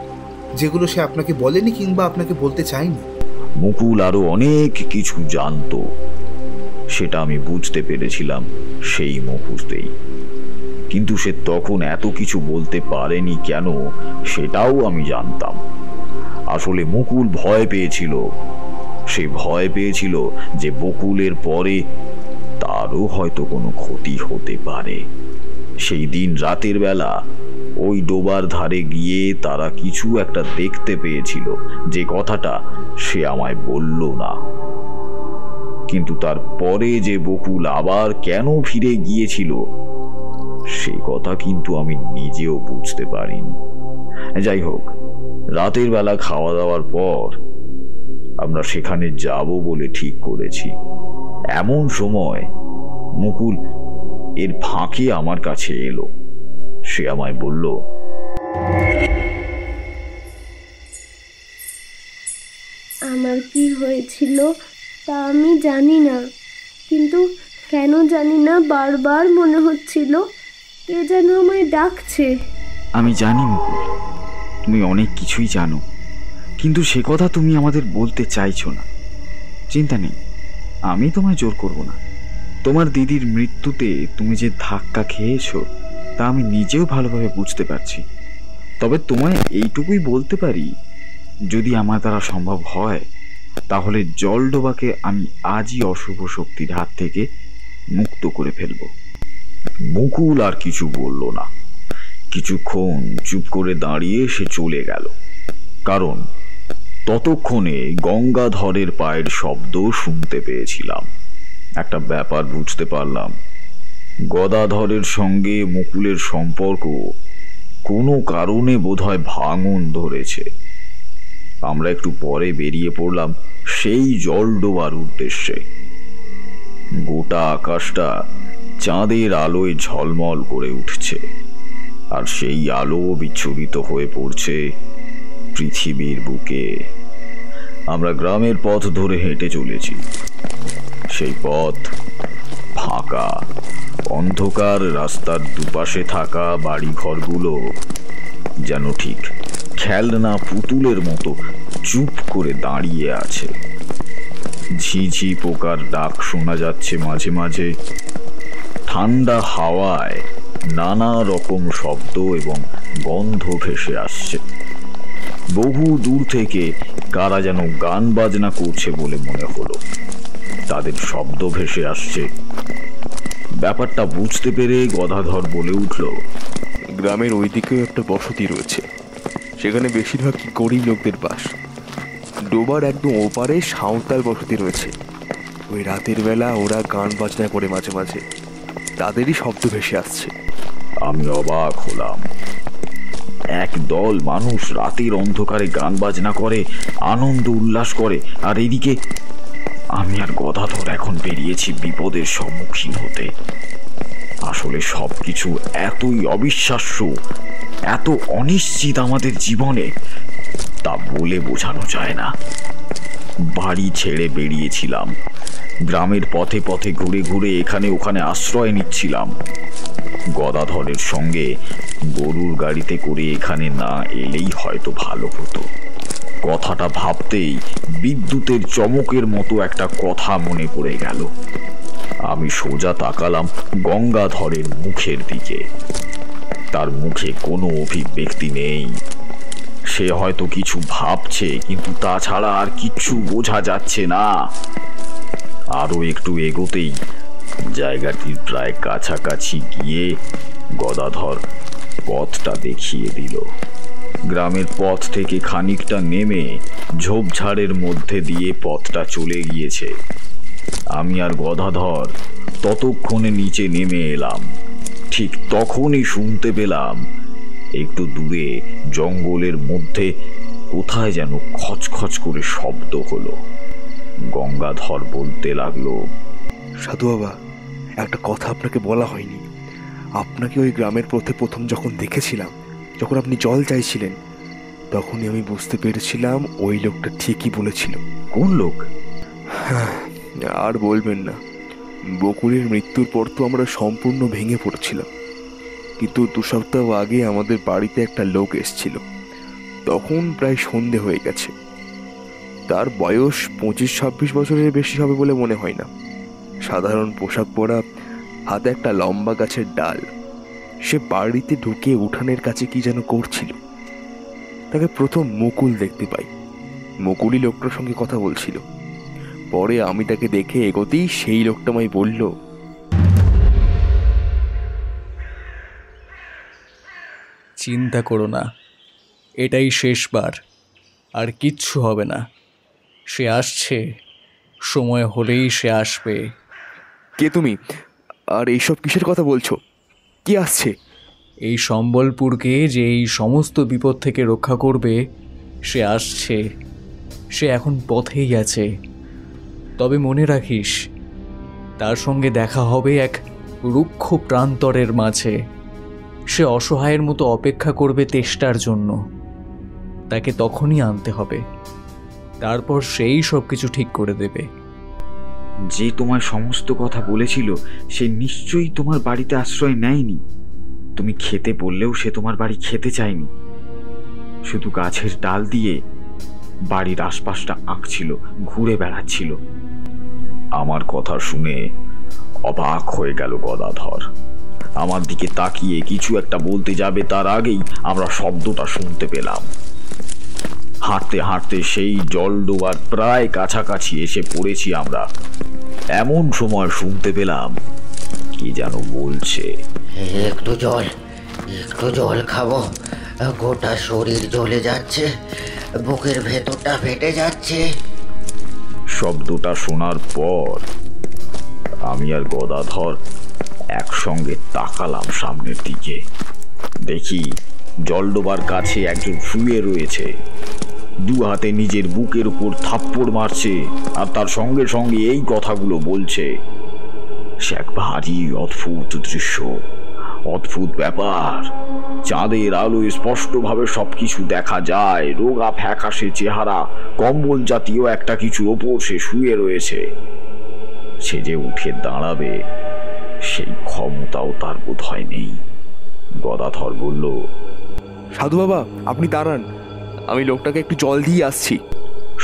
যেগুলো সে আপনাকে বলেনি কিংবা আপনাকে বলতে চায়নি। মুকুল আরো অনেক কিছু জানতো, সেটা আমি বুঝতে পেরেছিলাম সেই মুহূর্তেই। কিন্তু সে তখন এত কিছু বলতে পারেনি কেন সেটাও আমি জানতাম। আসলে মুকুল ভয় পেয়েছিল। সে ভয় পেয়েছিল যে বকুলের পরে তারও হয়তো কোনো ক্ষতি হতে পারে। সেই দিন রাতের বেলা ওই ডোবার ধারে গিয়ে তারা কিছু একটা দেখতে পেয়েছিল, যে কথাটা সে আমায় বলল না। কিন্তু তারপরে যে বকুল আবার কেন ফিরে গিয়েছিল সে কথা কিন্তু আমি নিজেও বুঝতে পারিনি। যাই হোক, রাতের বেলা খাওয়া দাওয়ার পর আমরা সেখানে যাব বলে ঠিক করেছি। এমন সময় মুকুল এর ফাঁকে আমার কাছে এলো। সে আমায় বলল, আমার কি হয়েছিল তা আমি জানি না, কিন্তু কেন জানি না বারবার মনে হচ্ছিল কে যেন আমায় ডাকছে। আমি জানি মুকুল, তুমি অনেক কিছুই জানো, কিন্তু সে কথা তুমি আমাদের বলতে চাইছো না। চিন্তা নেই, আমি তোমায় জোর করব না। তোমার দিদির মৃত্যুতে তুমি যে ধাক্কা খেয়েছো তা আমি নিজেও ভালোভাবে বুঝতে পারছি। তবে তোমায় এইটুকুই বলতে পারি, যদি আমার দ্বারা সম্ভব হয় তাহলে জলডোবাকে আমি আজই অশুভ শক্তির হাত থেকে মুক্ত করে ফেলব। মুকুল আর কিছু বলল না। কিছুক্ষণ চুপ করে দাঁড়িয়ে সে চলে গেল। কারণ ততক্ষণে গঙ্গাধরের পায়ের শব্দ শুনতে পেয়েছিলাম। একটা ব্যাপার বুঝতে পারলাম, গদাধরের সঙ্গে মুকুলের সম্পর্ক কোনো কারণে বোধহয় ভাঙন ধরেছে। আমরা একটু পরে বেরিয়ে পড়লাম সেই জলডোবার উদ্দেশ্যে। গোটা আকাশটা চাঁদের আলোয় ঝলমল করে উঠছে, আর সেই আলো বিচ্ছুরিত হয়ে পড়ছে পৃথিবীর বুকে। আমরা গ্রামের পথ ধরে হেঁটে চলেছি। সেই পথ ফাঁকা, অন্ধকার। রাস্তার দুপাশে থাকা বাড়িঘরগুলো যেন ঠিক খেলনা পুতুলের মতো চুপ করে দাঁড়িয়ে আছে। ঝিঝি পোকার ডাক শোনা যাচ্ছে মাঝে মাঝে। ঠান্ডা হাওয়ায় নানা রকম শব্দ এবং গন্ধ ভেসে আসছে। বহু দূর থেকে কারা যেন গান বাজনা করছে বলে মনে হলো। তাদের শব্দ ভেসে আসছে। ব্যাপারটা বুঝতে পেরে গদাধর বলে উঠল, গ্রামের ওই দিকেও একটা বসতি রয়েছে, সেখানে বেশিরভাগ গরিব লোকদের বাস। ডোবার একদম ওপারে সাঁওতাল বসতি রয়েছে। ওই রাতের বেলা ওরা গান বাজনা করে মাঝে মাঝে, তাদেরই শব্দ ভেসে আসছে। আমি অবাক হলাম। এক দল মানুষ রাতের অন্ধকারে গান বাজনা করে, আনন্দ উল্লাস করে, আর এদিকে আমি আর গদাধর এখন বেরিয়েছি বিপদের সম্মুখীন হতে। আসলে সবকিছু এতই অবিশ্বাস্য, এত অনিশ্চিত আমাদের জীবনে, তা বলে বোঝানো যায় না। বাড়ি ছেড়ে বেরিয়েছিলাম, গ্রামের পথে পথে ঘুরে ঘুরে এখানে ওখানে আশ্রয় নিচ্ছিলাম। গদাধরের সঙ্গে গরুর গাড়িতে করে এখানে না এলেই হয়তো ভালো হতো। কথাটা ভাবতেই বিদ্যুতের চমকের মতো একটা কথা মনে পড়ে গেল। আমি সোজা তাকালাম গঙ্গাধরের মুখের দিকে। তার মুখে কোনো অভিব্যক্তি নেই। সে হয়তো কিছু ভাবছে, কিন্তু তাছাড়া আর কিচ্ছু বোঝা যাচ্ছে না। আরো একটু এগোতেই জায়গাটির প্রায় কাছাকাছি গিয়ে গদাধর পথটা দেখিয়ে দিল। গ্রামের পথ থেকে খানিকটা নেমে ঝোপঝাড়ের মধ্যে দিয়ে পথটা চলে গিয়েছে। আমি আর গদাধর ততক্ষণে নিচে নেমে এলাম। ঠিক তখনই শুনতে পেলাম একটু দূরে জঙ্গলের মধ্যে কোথায় যেন খচখচ করে শব্দ হলো। গঙ্গাধর বলতে লাগলো, সাধু বাবা, একটা কথা আপনাকে বলা হয়নি। আপনাকে ওই গ্রামের পথে প্রথম যখন দেখেছিলাম, যখন আপনি জল চাইছিলেন, তখনই আমি বুঝতে পেরেছিলাম ওই লোকটা ঠিকই বলেছিল। কোন লোক? আর বলবেন না, বকুলের মৃত্যুর পর তো আমরা সম্পূর্ণ ভেঙে পড়েছিলাম, কিন্তু 2 সপ্তাহ আগে আমাদের বাড়িতে একটা লোক এসেছিল। তখন প্রায় সন্ধে হয়ে গেছে। তার বয়স 25-26 বছরের বেশি হবে বলে মনে হয় না। সাধারণ পোশাক পরা, হাতে একটা লম্বা গাছের ডাল। সে বাড়িতে ঢুকে উঠানের কাছে কি যেন করছিল। তাকে প্রথম মুকুল দেখতে পাই। মুকুলই লোকটার সঙ্গে কথা বলছিল। পরে আমি তাকে দেখে এগোতেই সেই লোকটা আমায় বলল, চিন্তা করো না, এটাই শেষবার, আর কিচ্ছু হবে না। সে আসছে, সময় হলেই সে আসবে। কে তুমি? আর এইসব কিসের কথা বলছো? কি আসছে? এই সম্বলপুরকে যে এই সমস্ত বিপদ থেকে রক্ষা করবে সে আসছে। সে এখন পথেই আছে। তবে মনে রাখিস, তার সঙ্গে দেখা হবে এক রুক্ষ প্রান্তরের মাঝে। সে অসহায়ের মতো অপেক্ষা করবে তেষ্টার জন্য। তাকে তখনই আনতে হবে, তারপর সেই সব কিছু ঠিক করে দেবে। যে তোমার সমস্ত কথা বলেছিল সে নিশ্চয়ই তোমার বাড়িতে আশ্রয় নেয়নি। তুমি খেতে বললেও সে তোমার বাড়ি খেতে চায়নি, শুধু গাছের ডাল দিয়ে বাড়ির আশপাশটা আঁকছিল, ঘুরে বেড়াচ্ছিল। আমার কথা শুনে অবাক হয়ে গেল গদাধর। আমার দিকে তাকিয়ে কিছু একটা বলতে যাবে তার আগেই আমরা শব্দটা শুনতে পেলাম। হাঁটতে হাঁটতে সেই জলডোবার প্রায় কাছাকাছি এসে পড়েছি আমরা। এমন সময় শুনতে পেলাম কি যেন বলছে, একটু জল খাবো, গোটা শরীর জ্বলে যাচ্ছে, বুকের ভেতরটা ফেটে যাচ্ছে। শব্দটা শোনার পর আমি আর গদাধর একসঙ্গে তাকালাম সামনের দিকে। দেখি জলডোবার কাছে একজন শুয়ে রয়েছে, দু হাতে নিজের বুকের উপর থাপ্পড় মারছে, আর তার সঙ্গে সঙ্গে এই কথাগুলো বলছে। সে এক ভারী অদ্ভুত দৃশ্য, অদ্ভুত ব্যাপার। চাঁদের আলোয় স্পষ্টভাবে সবকিছু দেখা যায়। রোগা ফ্যাকাশে চেহারা, কম্বল জাতীয় একটা কিছুর ওপর সে শুয়ে রয়েছে। সে যে উঠে দাঁড়াবে সেই ক্ষমতাও তার বোধ হয় নেই। গদাধর বলল, সাধু বাবা, আপনি দাঁড়ান, আমি লোকটাকে একটু জল দিয়ে আসছি।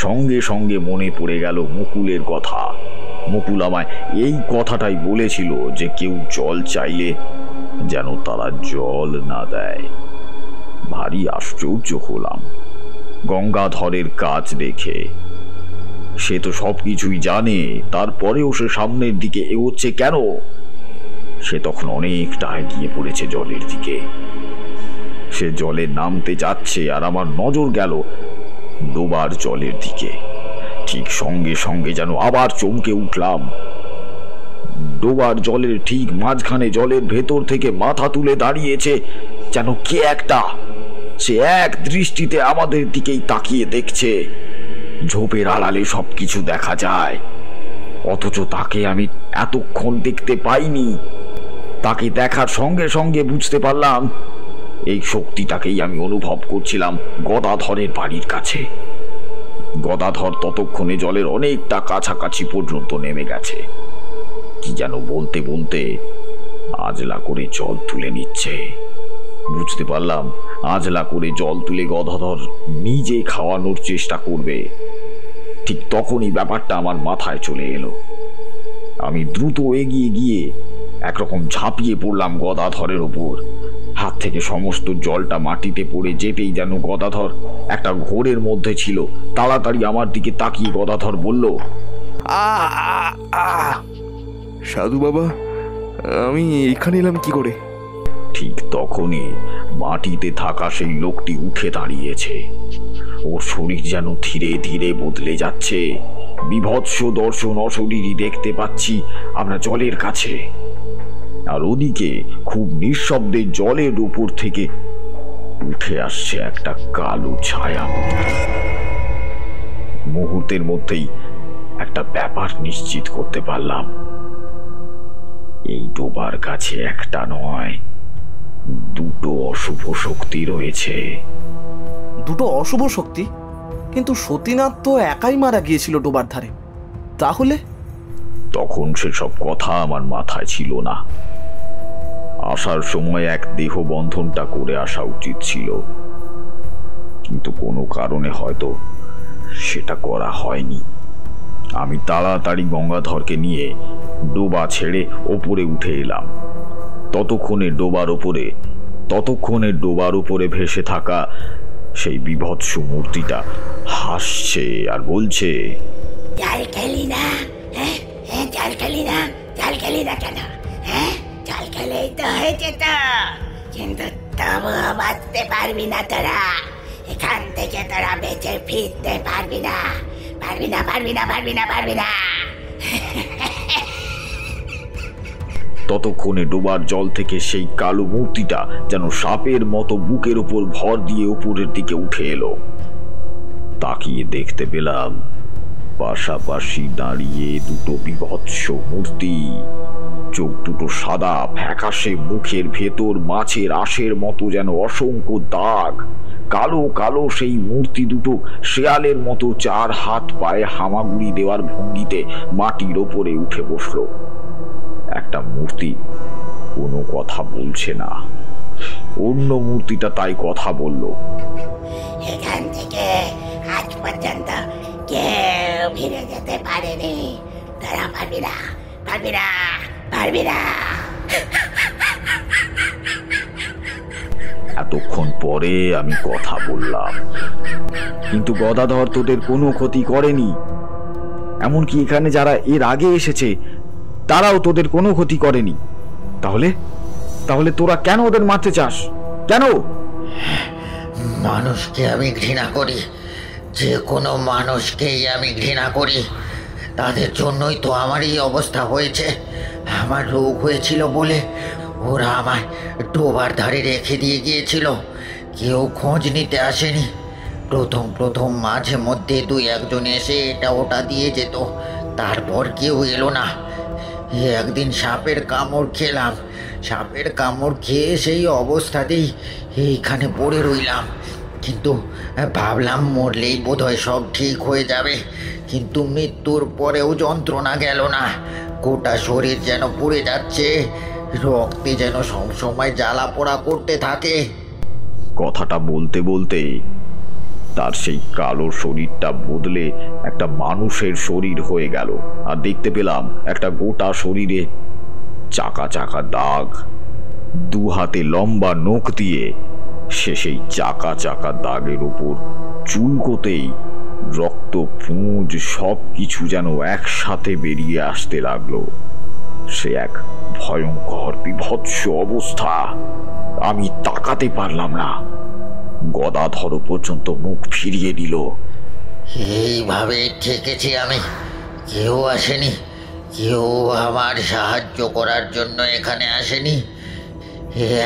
সঙ্গে সঙ্গে মনে পড়ে গেল মুকুলের কথা। মুকুল আমায় এই কথাটাই বলেছিল যে কেউ জল চাইলে যেন তারা জল না দেয়। ভারী আশ্চর্য হলাম গঙ্গাধরের কাজ দেখে। সে তো সবকিছুই জানে, তারপরেও সে সামনের দিকে এগোচ্ছে কেন? সে তখন অনেকটা এগিয়ে পড়েছে জলের দিকে। সে জলে নামতে যাচ্ছে, আর আমার নজর গেল ডোবার জলের দিকে। ঠিক সঙ্গে সঙ্গে যেন আবার চমকে উঠলাম। ডোবার জলের ঠিক মাঝখানে জলের ভেতর থেকে মাথা তুলে দাঁড়িয়েছে যেন কে একটা। সে এক দৃষ্টিতে আমাদের দিকেই তাকিয়ে দেখছে। ঝোপের আড়ালে সবকিছু দেখা যায়, অথচ তাকে আমি এতক্ষণ দেখতে পাইনি। তাকে দেখার সঙ্গে সঙ্গে বুঝতে পারলাম এই শক্তিটাকেই আমি অনুভব করছিলাম গদাধরের বাড়ির কাছে। গদাধর ততক্ষণে জলের অনেকটা কাছাকাছি পর্যন্ত নেমে গেছে। কি যেন বলতে বলতে আজলা করে জল তুলে নিচ্ছে। বুঝতে পারলাম আজলা করে জল তুলে গদাধর নিজে খাওয়ানোর চেষ্টা করবে। ঠিক তখনই ব্যাপারটা আমার মাথায় চলে এলো। আমি দ্রুত এগিয়ে গিয়ে একরকম ঝাঁপিয়ে পড়লাম গদাধরের ওপর। হাত থেকে সমস্ত জলটা মাটিতে পড়ে যেতেই যেন গদাধর একটা ঘোরের মধ্যে ছিল। তাড়াতাড়ি আমার দিকে তাকিয়ে গদাধর বলল, সাধু বাবা, আমি এখানে এলাম কি করে? ঠিক তখনই মাটিতে থাকা সেই লোকটি উঠে দাঁড়িয়েছে। ওর শরীর যেন ধীরে ধীরে বদলে যাচ্ছে। বিভৎস দর্শন অশরীরী দেখতে পাচ্ছি আমরা জলের কাছে। আর ওদিকে খুব নিঃশব্দে জলের উপর থেকে উঠে আসছে একটা কালো ছায়া। মুহূর্তের মধ্যেই একটা ব্যাপার নিশ্চিত করতে পারলাম, এই ডোবার কাছে একটা নয়, দুটো অশুভ শক্তি রয়েছে। দুটো অশুভ শক্তি? কিন্তু সতীনাথ তো একাই মারা গিয়েছিল ডোবার ধারে। তাহলে? তখন সেসব কথা আমার মাথায় ছিল না। আসার সময় এক দেহ বন্ধনটা করে আসা উচিত ছিল, কিন্তু কোনো কারণে হয়তো সেটা করা হয়নি। আমি তাড়াতাড়ি গঙ্গাধরকে নিয়ে ডোবা ছেড়ে ওপরে উঠে এলাম। ততক্ষণে ডোবার উপরে ভেসে থাকা সেই বিভৎস মূর্তিটা হাসছে আর বলছে, চাল খেলি না, চাল খেলি না কেন? চাল খেলেই তো হয়েছে তো, কিন্তু তবু বাঁচতে পারবি না তোরা। এখান থেকে তোরা বেঁচে ফিরতে পারবি না। ততক্ষণে ডোবার জল থেকে সেই কালো মূর্তিটা যেন সাপের মতো বুকের উপর ভর দিয়ে উপরের দিকে উঠে এলো। তাকিয়ে দেখতে পেলাম পাশাপাশি দাঁড়িয়ে দুটো বিভৎস মূর্তি। চোখ দুটো সাদা ফ্যাকাশে, মুখের ভেতর মাছের আঁশের মতো যেন অসংখ্য দাগ। কালো কালো সেই মূর্তি দুটো শেয়ালের মতো 4 হাত পায়ে হামাগুড়ি দেওয়ার ভঙ্গিতে মাটির ওপরে উঠে বসলো। একটা মূর্তি কোনো কথা বলছে না, অন্য মূর্তিটা তাই কথা বলল। এখান থেকে আজ পর্যন্ত কেউ ফিরে যেতে পারেনি, তারা পারবি না। এতক্ষণ পরে আমি কথা বললাম, কিন্তু গদাধর তোদের কোনো ক্ষতি করেনি। এমনকি এখানে যারা এর আগে এসেছে তারাও তোদের কোনো ক্ষতি করেনি। তাহলে তোরা কেন ওদের মারতে চাস? কেন? মানুষকে আমি ঘৃণা করি, যে কোনো মানুষকেই আমি ঘৃণা করি। তাদের জন্যই তো আমার এই অবস্থা হয়েছে। আমার রোগ হয়েছিল বলে ওরা আমায় ডোবার ধারে রেখে দিয়ে গিয়েছিল, কেউ খোঁজ নিতে আসেনি। প্রথম মাঝে মধ্যে 2-1 এসে এটা ওটা দিয়ে যেত, তারপর কেউ এলো না। একদিন সাপের কামড় খেলাম, সাপের কামড় খেয়ে সেই অবস্থাতেই এইখানে পড়ে রইলাম। কিন্তু ভাবলাম মরলেই বোধহয় সব ঠিক হয়ে যাবে, কিন্তু মৃত্যুর পরেও যন্ত্রণা গেল না। গোটা শরীর যেন পুড়ে যাচ্ছে, রক্তে যেন সবসময় জ্বালা পোড়া করতে থাকে। কথাটা বলতে বলতে তার সেই কালো শরীরটা বদলে একটা মানুষের শরীর হয়ে গেল, আর দেখতে পেলাম একটা গোটা শরীরে চাকা চাকা দাগ। 2 হাতে লম্বা নখ দিয়ে সে সেই চাকা চাকা দাগের উপর চুলকোতেই রক্ত, পুঁজ সব কিছু যেন একসাথে বেরিয়ে আসতে লাগলো। সে এক ভয়ঙ্কর বিভৎস অবস্থা। আমি তাকাতে পারলাম না। গদাধর পর্যন্ত মুখ ফিরিয়ে দিল। এইভাবে ঠেকেছি আমি, কেউ আসেনি, কেউ আমার সাহায্য করার জন্য এখানে আসেনি।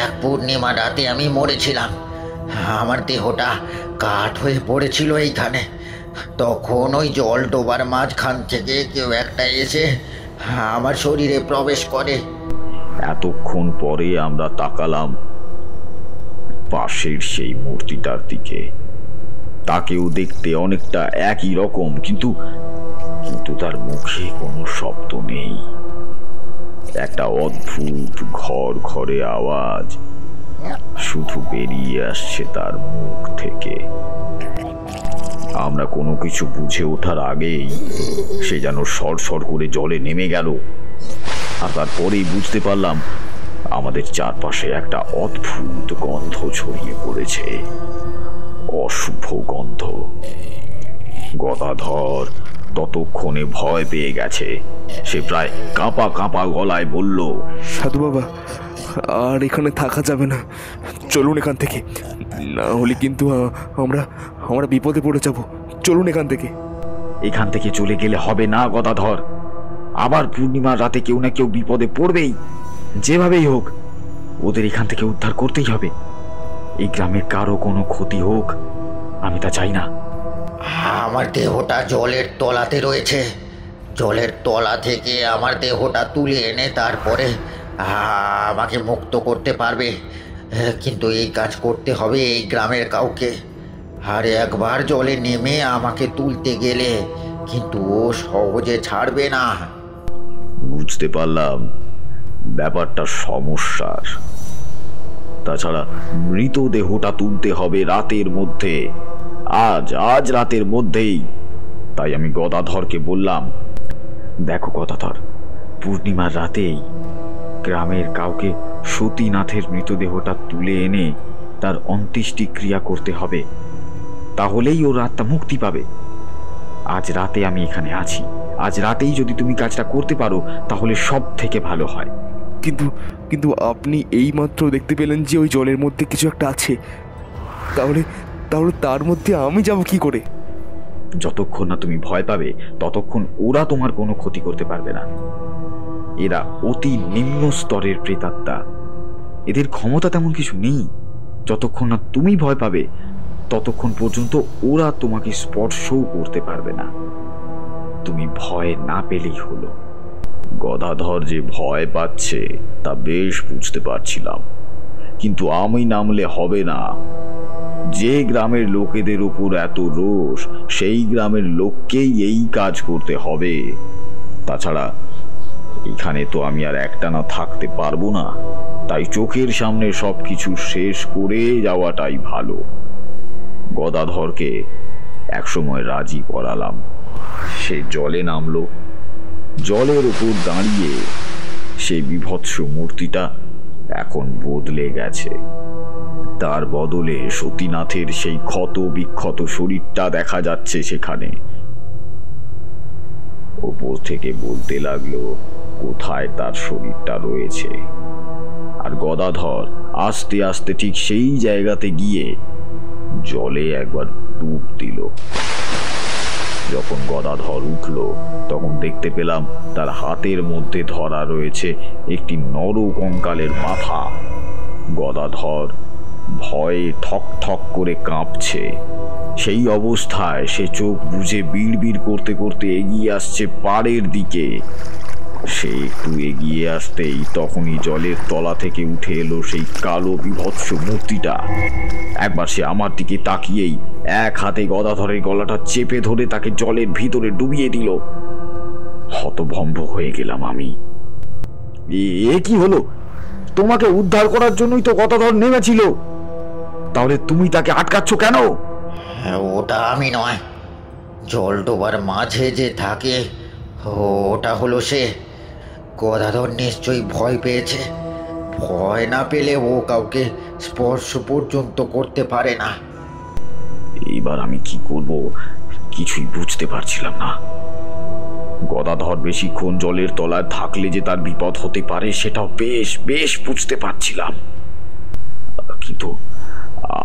এক পূর্ণিমা রাতে আমি মরেছিলাম, আমার দেহটা কাঠ হয়ে পড়েছিল এইখানে। তখন ওই জল ডোবার মাঝখান থেকে কেউ একটা এসে আমার শরীরে প্রবেশ করে। এতক্ষণ পরে আমরা তাকালাম পাশের সেই মূর্তিটার দিকে। তাকেও দেখতে অনেকটা একই রকম, কিন্তু তার মুখে কোনো শব্দ নেই। একটা অদ্ভুত ঘরে আওয়াজ শুধু বেরিয়ে আসছে তার মুখ থেকে। আমরা কোনো কিছু বুঝে ওঠার আগেই সে যেন সর করে জলে নেমে গেল। আর তারপরেই বুঝতে পারলাম আমাদের চারপাশে একটা অদ্ভুত গন্ধ ছড়িয়ে পড়েছে, অশুভ গন্ধ। গদাধর ততক্ষণে ভয় পেয়ে গেছে। সে প্রায় কাঁপা কাঁপা গলায় বলল, সাধু বাবা, আর এখানে থাকা যাবে না, চলুন এখান থেকে, না হলে কিন্তু আমরা বিপদে পড়ে যাব। চলুন এখান থেকে। এখান থেকে চলে গেলে হবে না গদাধর, আবার পূর্ণিমার রাতে কেউ না কেউ বিপদে পড়বেই। যেভাবেই হোক ওদের এখান থেকে উদ্ধার করতেই হবে। এই গ্রামের কারো কোনো ক্ষতি হোক আমি তা চাই না। আমার দেহটা জলের তলাতে রয়েছে, জলের তলা থেকে আমার দেহটা তুলে এনে তারপরে আমাকে মুক্ত করতে পারবে, কিন্তু এই কাজ করতে হবে এই গ্রামের কাউকে। আর একবার জলে নেমে আমাকে তুলতে গেলে কিন্তু ও সহজে ছাড়বে না। বুঝতে পারলাম ব্যাপারটা সমস্যার। তাছাড়া মৃতদেহটা তুলতে হবে রাতের মধ্যে, আজ রাতের মধ্যেই। তাই আমি গদাধরকে বললাম, দেখো গদাধর, পূর্ণিমার রাতেই গ্রামের কাউকে সতীনাথের মৃতদেহটা তুলে এনে তার অন্ত্যেষ্টি ক্রিয়া করতে হবে, তাহলেই ওর আত্মা মুক্তি পাবে। আজ রাতে আমি এখানে আছি, আজ রাতেই যদি তুমি কাজটা করতে পারো তাহলে সব থেকে ভালো হয়। কিন্তু কিন্তু আপনি এইমাত্র দেখতে পেলেন যে ওই জলের মধ্যে কিছু একটা আছে, তাহলে তাহলে তার মধ্যে আমি যাব কি করে? যতক্ষণ না তুমি ভয় পাবে ততক্ষণ ওরা তোমার কোনো ক্ষতি করতে পারবে না। এরা অতি নিম্ন স্তরের প্রেতাত্মা, এদের ক্ষমতা তেমন কিছু নেই। যতক্ষণ না তুমি ভয় পাবে ততক্ষণ পর্যন্ত ওরা তোমাকে স্পর্শও করতে পারবে না। তুমি ভয় না পেলেই হলো। গদাধর যে ভয় পাচ্ছে তা বেশ বুঝতে পারছিলাম, কিন্তু আমি নামলে হবে না। যে গ্রামের লোকেদের উপর এত রোষ, সেই গ্রামের লোককেই এই কাজ করতে হবে। তাছাড়া এখানে তো আমি আর একটানা থাকতে পারবো না, তাই চোখের সামনে সবকিছু শেষ করে যাওয়াটাই ভালো। গদাধরকে একসময় রাজি করালাম, সে জলে নামলো। জলের উপর দাঁড়িয়ে সেই বিভৎস মূর্তিটা এখন বদলে গেছে। তার বদলে সতীনাথের সেই ক্ষত বিক্ষত শরীরটা দেখা যাচ্ছে সেখানে। ওপর থেকে বলতে লাগলো কোথায় তার শরীরটা রয়েছে, আর গদাধর আস্তে আস্তে ঠিক সেই জায়গাতে গিয়ে জলে একবার ডুব দিল। যখন গদাধর উঠল তখন দেখতে পেলাম তার হাতের মধ্যে ধরা রয়েছে একটি নর কঙ্কালের মাথা। গদাধর ভয়ে ঠক ঠক করে কাঁপছে। সেই অবস্থায় সে চোখ বুজে বিড়বিড় করতে করতে এগিয়ে আসছে পাড়ের দিকে। সে একটু এগিয়ে আসতেই তখনই জলের তলা থেকে উঠে এলো সেই কালো বিভৎস মূর্তিটা। একবার সে আমার দিকে তাকিয়েই এক হাতে গদাধরের গলাটা চেপে ধরে তাকে জলের ভিতরে ডুবিয়ে দিল। হতভম্ব হয়ে গেলাম আমি। এ কি হলো? তোমাকে উদ্ধার করার জন্যই তো গদাধর নেমেছিল, তাহলে তুমি তাকে আটকাচ্ছ কেন? ওটা আমি নয়, জল ডোবার মাঝে যে থাকে ওটা হলো সে। গদাধর নিশ্চয়ই ভয় পেয়েছে, ভয় না পেলে ও কাউকে স্পর্শ পর্যন্ত করতে পারে না। এইবার আমি কি করব কিছুই বুঝতে পারছিলাম না। গদাধর বেশিক্ষণ জলের তলায় থাকলে যে তার বিপদ হতে পারে সেটাও বেশ বেশ বুঝতে পারছিলাম, কিন্তু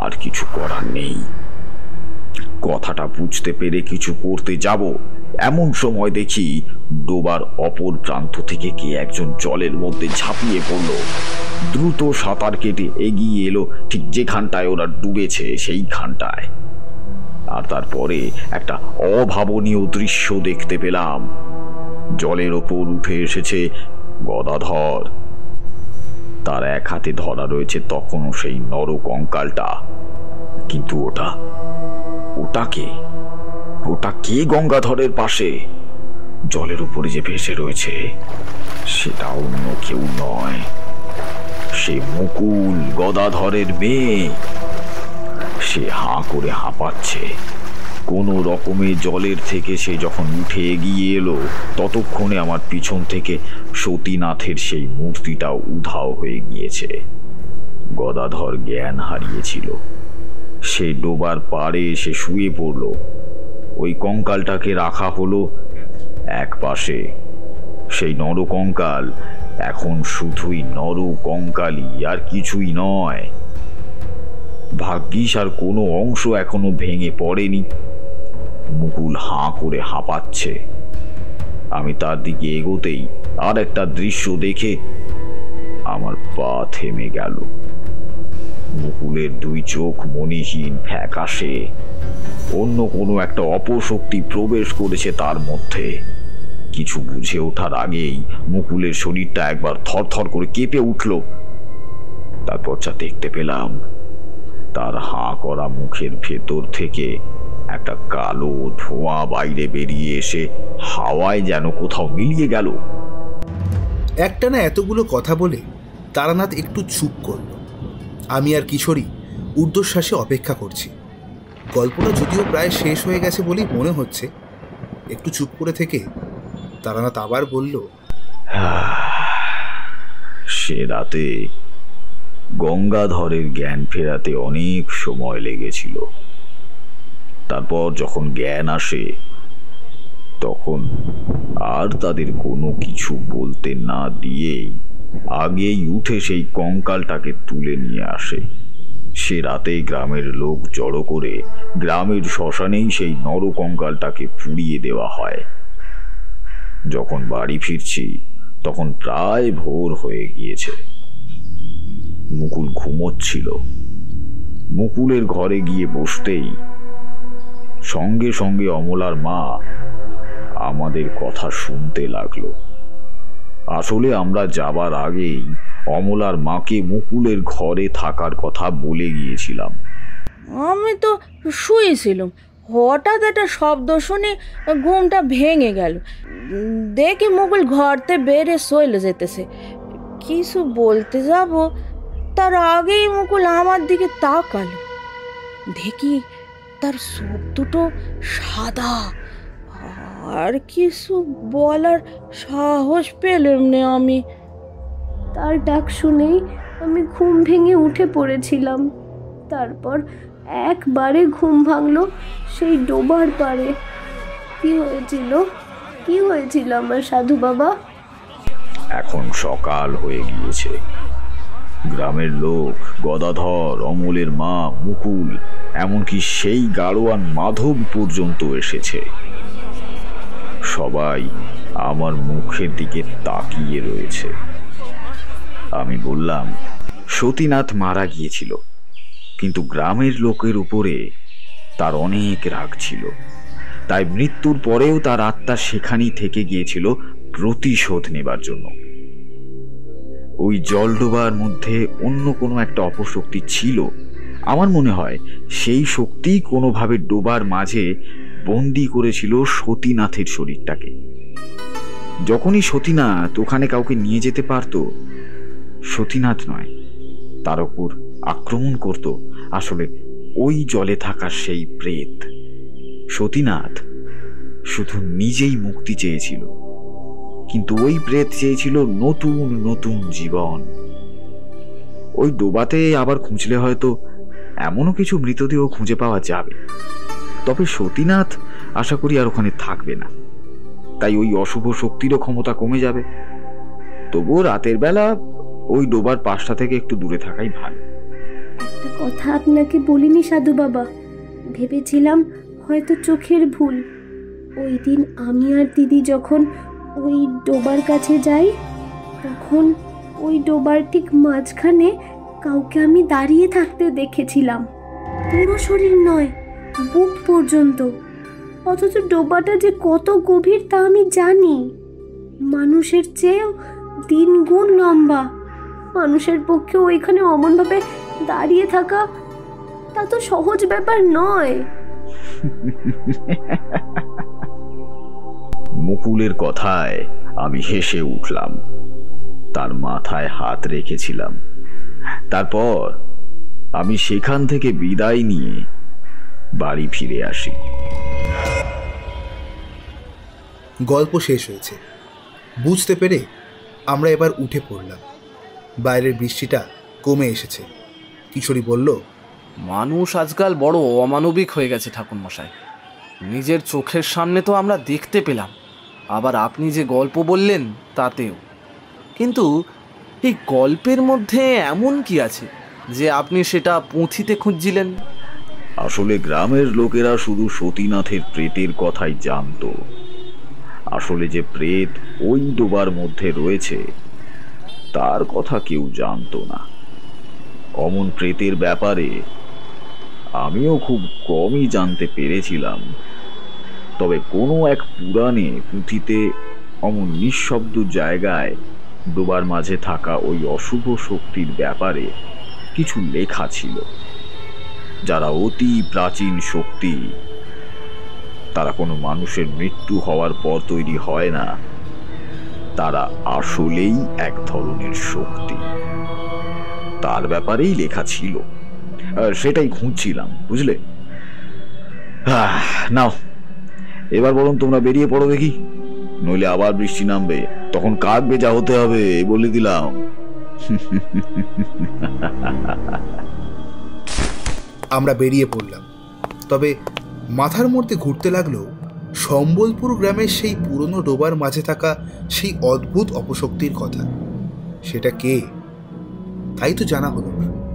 আর কিছু করার নেই। কথাটা বুঝতে পেরে কিছু করতে যাব এমন সময় দেখি ডোবার অপর প্রান্ত থেকে কে একজন জলের মধ্যে ঝাঁপিয়ে পড়ল। দ্রুত সাঁতার কেটে এগিয়ে এলো ঠিক যেখানটায় ওরা ডুবেছে সেইখানটায়। আর তারপরে একটা অভাবনীয় দৃশ্য দেখতে পেলাম। জলের ওপর উঠে এসেছে গদাধর। তার এক হাতে ধরা রয়েছে তখনও সেই নর কঙ্কালটা, কিন্তু ওটা কে গঙ্গাধরের পাশে জলের উপরে যে ভেসে রয়েছে? সেটা অন্য কেউ নয়, সে মুকুল, গদাধরের মেয়ে। সে হাঁ করে হাঁপাচ্ছে। কোনো রকমে জলের থেকে সে যখন উঠে এগিয়ে এলো ততক্ষণে আমার পিছন থেকে সতীনাথের সেই মূর্তিটাও উধাও হয়ে গিয়েছে। গদাধর জ্ঞান হারিয়েছিল। সে ডোবার পাড়ে এসে শুয়ে পড়ল। ওই কঙ্কালটাকে রাখা হলো এক পাশে। সেই নরকঙ্কাল এখন শুধুই নরকঙ্কালই, আর কিছুই নয়। ভাগ্যিস আর কোনো অংশ এখনো ভেঙে পড়েনি। মুকুল হাঁ করে হাঁপাচ্ছে। আমি তার দিকে এগোতেই আর একটা দৃশ্য দেখে আমার পা থেমে গেল। মুকুলের দুই চোখ মণিহীন ফ্যাকাশে। অন্য কোনো একটা অপশক্তি প্রবেশ করেছে তার মধ্যে। কিছু বুঝে ওঠার আগেই মুকুলের শরীরটা একবার থরথর করে কেঁপে উঠল। তারপর যা দেখতে পেলাম, তার হাঁ করা মুখের ভেতর থেকে একটা কালো ধোঁয়া বাইরে বেরিয়ে এসে হাওয়ায় যেন কোথাও মিলিয়ে গেল। একটানা এতগুলো কথা বলে তারানাথ একটু চুপ করল। আমি আর কিশোরী ঊর্ধ্বশ্বাসে অপেক্ষা করছি। গল্পটা যদিও প্রায় শেষ হয়ে গেছে বলেই মনে হচ্ছে। একটু চুপ করে থেকে তারানাথ আবার বলল, সে রাতে গঙ্গাধরের জ্ঞান ফেরাতে অনেক সময় লেগেছিল। তারপর যখন জ্ঞান আসে তখন আর তাদের কোনো কিছু বলতে না দিয়েই আগেই উঠে সেই কঙ্কালটাকে তুলে নিয়ে আসে। সে রাতেই গ্রামের লোক জড়ো করে গ্রামের শ্মশানেই সেই নরকঙ্কালটাকে পুড়িয়ে দেওয়া হয়। যখন বাড়ি ফিরছি তখন প্রায় ভোর হয়ে গিয়েছে। মুকুল ঘুমোচ্ছিল। মুকুলের ঘরে গিয়ে বসতেই সঙ্গে সঙ্গে অমলার মা আমাদের কথা শুনতে লাগলো। আসলে আমরা যাবার আগেই অমলার মাকে মুকুলের ঘরে থাকার কথা বলে গিয়েছিলাম। আমি তো শুয়েছিলাম, হঠাৎ একটা শব্দ শুনে ঘুমটা ভেঙে গেল। দেখি মুকুল ঘরতে বেড়ে চলে যেতেছে। কিছু বলতে যাব তার আগেই মুকুল আমার দিকে তাকালো। দেখি তার চোখ দুটো সাদা। আর কিছু বলার সাহস পেলাম না আমি। তার ডাক শুনেই আমি ঘুম ভেঙে উঠে পড়েছিলাম। তারপর একবারে ঘুম ভাঙলো সেই ডোবার পাড়ে। কি হয়েছিল আমার সাধু বাবা? এখন সকাল হয়ে গিয়েছে। গ্রামের লোক, গদাধর, অমলের মা, মুকুল, এমনকি সেই গাড়োয়ান মাধব পর্যন্ত এসেছে। সবাই আমার মুখের দিকে তাকিয়ে রয়েছে। আমি বললাম, সতীনাথ মারা গিয়েছিল, কিন্তু গ্রামের লোকের উপরে তার অনেক রাগ ছিল। তাই মৃত্যুর পরেও তার আত্মা সেখানেই থেকে গিয়েছিল প্রতিশোধ নেবার জন্য। ওই জলডোবার মধ্যে অন্য কোনো একটা অপশক্তি ছিল। আমার মনে হয় সেই শক্তি কোনোভাবে ডোবার মাঝে বন্দি করেছিল সতীনাথের শরীরটাকে। যখনই সতীনাথ ওখানে কাউকে নিয়ে যেতে পারত, সতীনাথ নয়, তার উপর আক্রমণ করত আসলে ওই জলে থাকা সেই প্রেত। সতীনাথ শুধু নিজেই মুক্তি চেয়েছিল, কিন্তু ওই প্রেত চেয়েছিল নতুন নতুন জীবন। ওই ডোবাতে আবার খুঁজলে হয়তো এমনও কিছু মৃতদেহ খুঁজে পাওয়া যাবে। তবে সতীনাথ আশা করি আর ওখানে থাকবে না, তাই ওই অশুভ শক্তিরও ক্ষমতা কমে যাবে। তবুও রাতের বেলা ওই ডোবার পাশটা থেকে একটু দূরে থাকাই ভালো। একটা কথা আপনাকে বলিনি সাধু বাবা, ভেবেছিলাম হয়তো চোখের ভুল। ওই দিন আমি আর দিদি যখন ওই ডোবার কাছে যাই, তখন ওই ডোবার ঠিক মাঝখানে কাউকে আমি দাঁড়িয়ে থাকতে দেখেছিলাম। পুরো শরীর নয়, বুক পর্যন্ত। অথচ ডোবাটা যে কত গভীর তা আমি জানি। মানুষের চেয়েও 3 গুণ লম্বা। মানুষের পক্ষে ওইখানে অমনভাবে দাঁড়িয়ে থাকা তা তো সহজ ব্যাপার নয়। মুকুলের কথায় আমি হেসে উঠলাম, তার মাথায় হাত রেখেছিলাম। তারপর আমি সেখান থেকে বিদায় নিয়ে বাড়ি ফিরে আসি। গল্প শেষ হয়েছে। বুঝতে পেরে আমরা এবার উঠে পড়লাম। বাইরের বৃষ্টিটা কমে এসেছে। কিশোরী বলল, মানুষ আজকাল বড় অমানবিক হয়ে গেছে ঠাকুরমশাই। নিজের চোখের সামনে তো আমরা দেখতে পেলাম, আবার আপনি যে গল্প বললেন তাতেও। কিন্তু এই গল্পের মধ্যে এমন কি আছে যে আপনি সেটা পুঁথিতে খুঁজছিলেন? আসলে গ্রামের লোকেরা শুধু সতীনাথের প্রেতের কথাই জানতো। আসলে যে প্রেত ওই ডোবার মধ্যে রয়েছে তার কথা কেউ জানতো না। অমন প্রেতের ব্যাপারে আমিও খুব কমই জানতে পেরেছিলাম। তবে কোনো এক পুরাণে পুঁথিতে অমন নিঃশব্দ জায়গায় ডোবার মাঝে থাকা ওই অশুভ শক্তির ব্যাপারে কিছু লেখা ছিল। যারা অতি প্রাচীন শক্তি, তারা কোনো মানুষের মৃত্যু হওয়ার পর তৈরি হয় না, তারা আসলেই এক ধরনের শক্তি। তার ব্যাপারেই লেখা ছিল, সেটাই খুঁজছিলাম, বুঝলে। নাও এবার বরং তোমরা বেরিয়ে পড়ো দেখি, নইলে আবার বৃষ্টি নামবে, তখন কাক বেজা হতে হবে বলে দিলাম। আমরা বেরিয়ে পড়লাম। তবে মাথার মধ্যে ঘুরতে লাগলো সম্বলপুর গ্রামের সেই পুরনো ডোবার মাঝে থাকা সেই অদ্ভুত অপশক্তির কথা। সেটা কে, তাই তো জানা হলো না।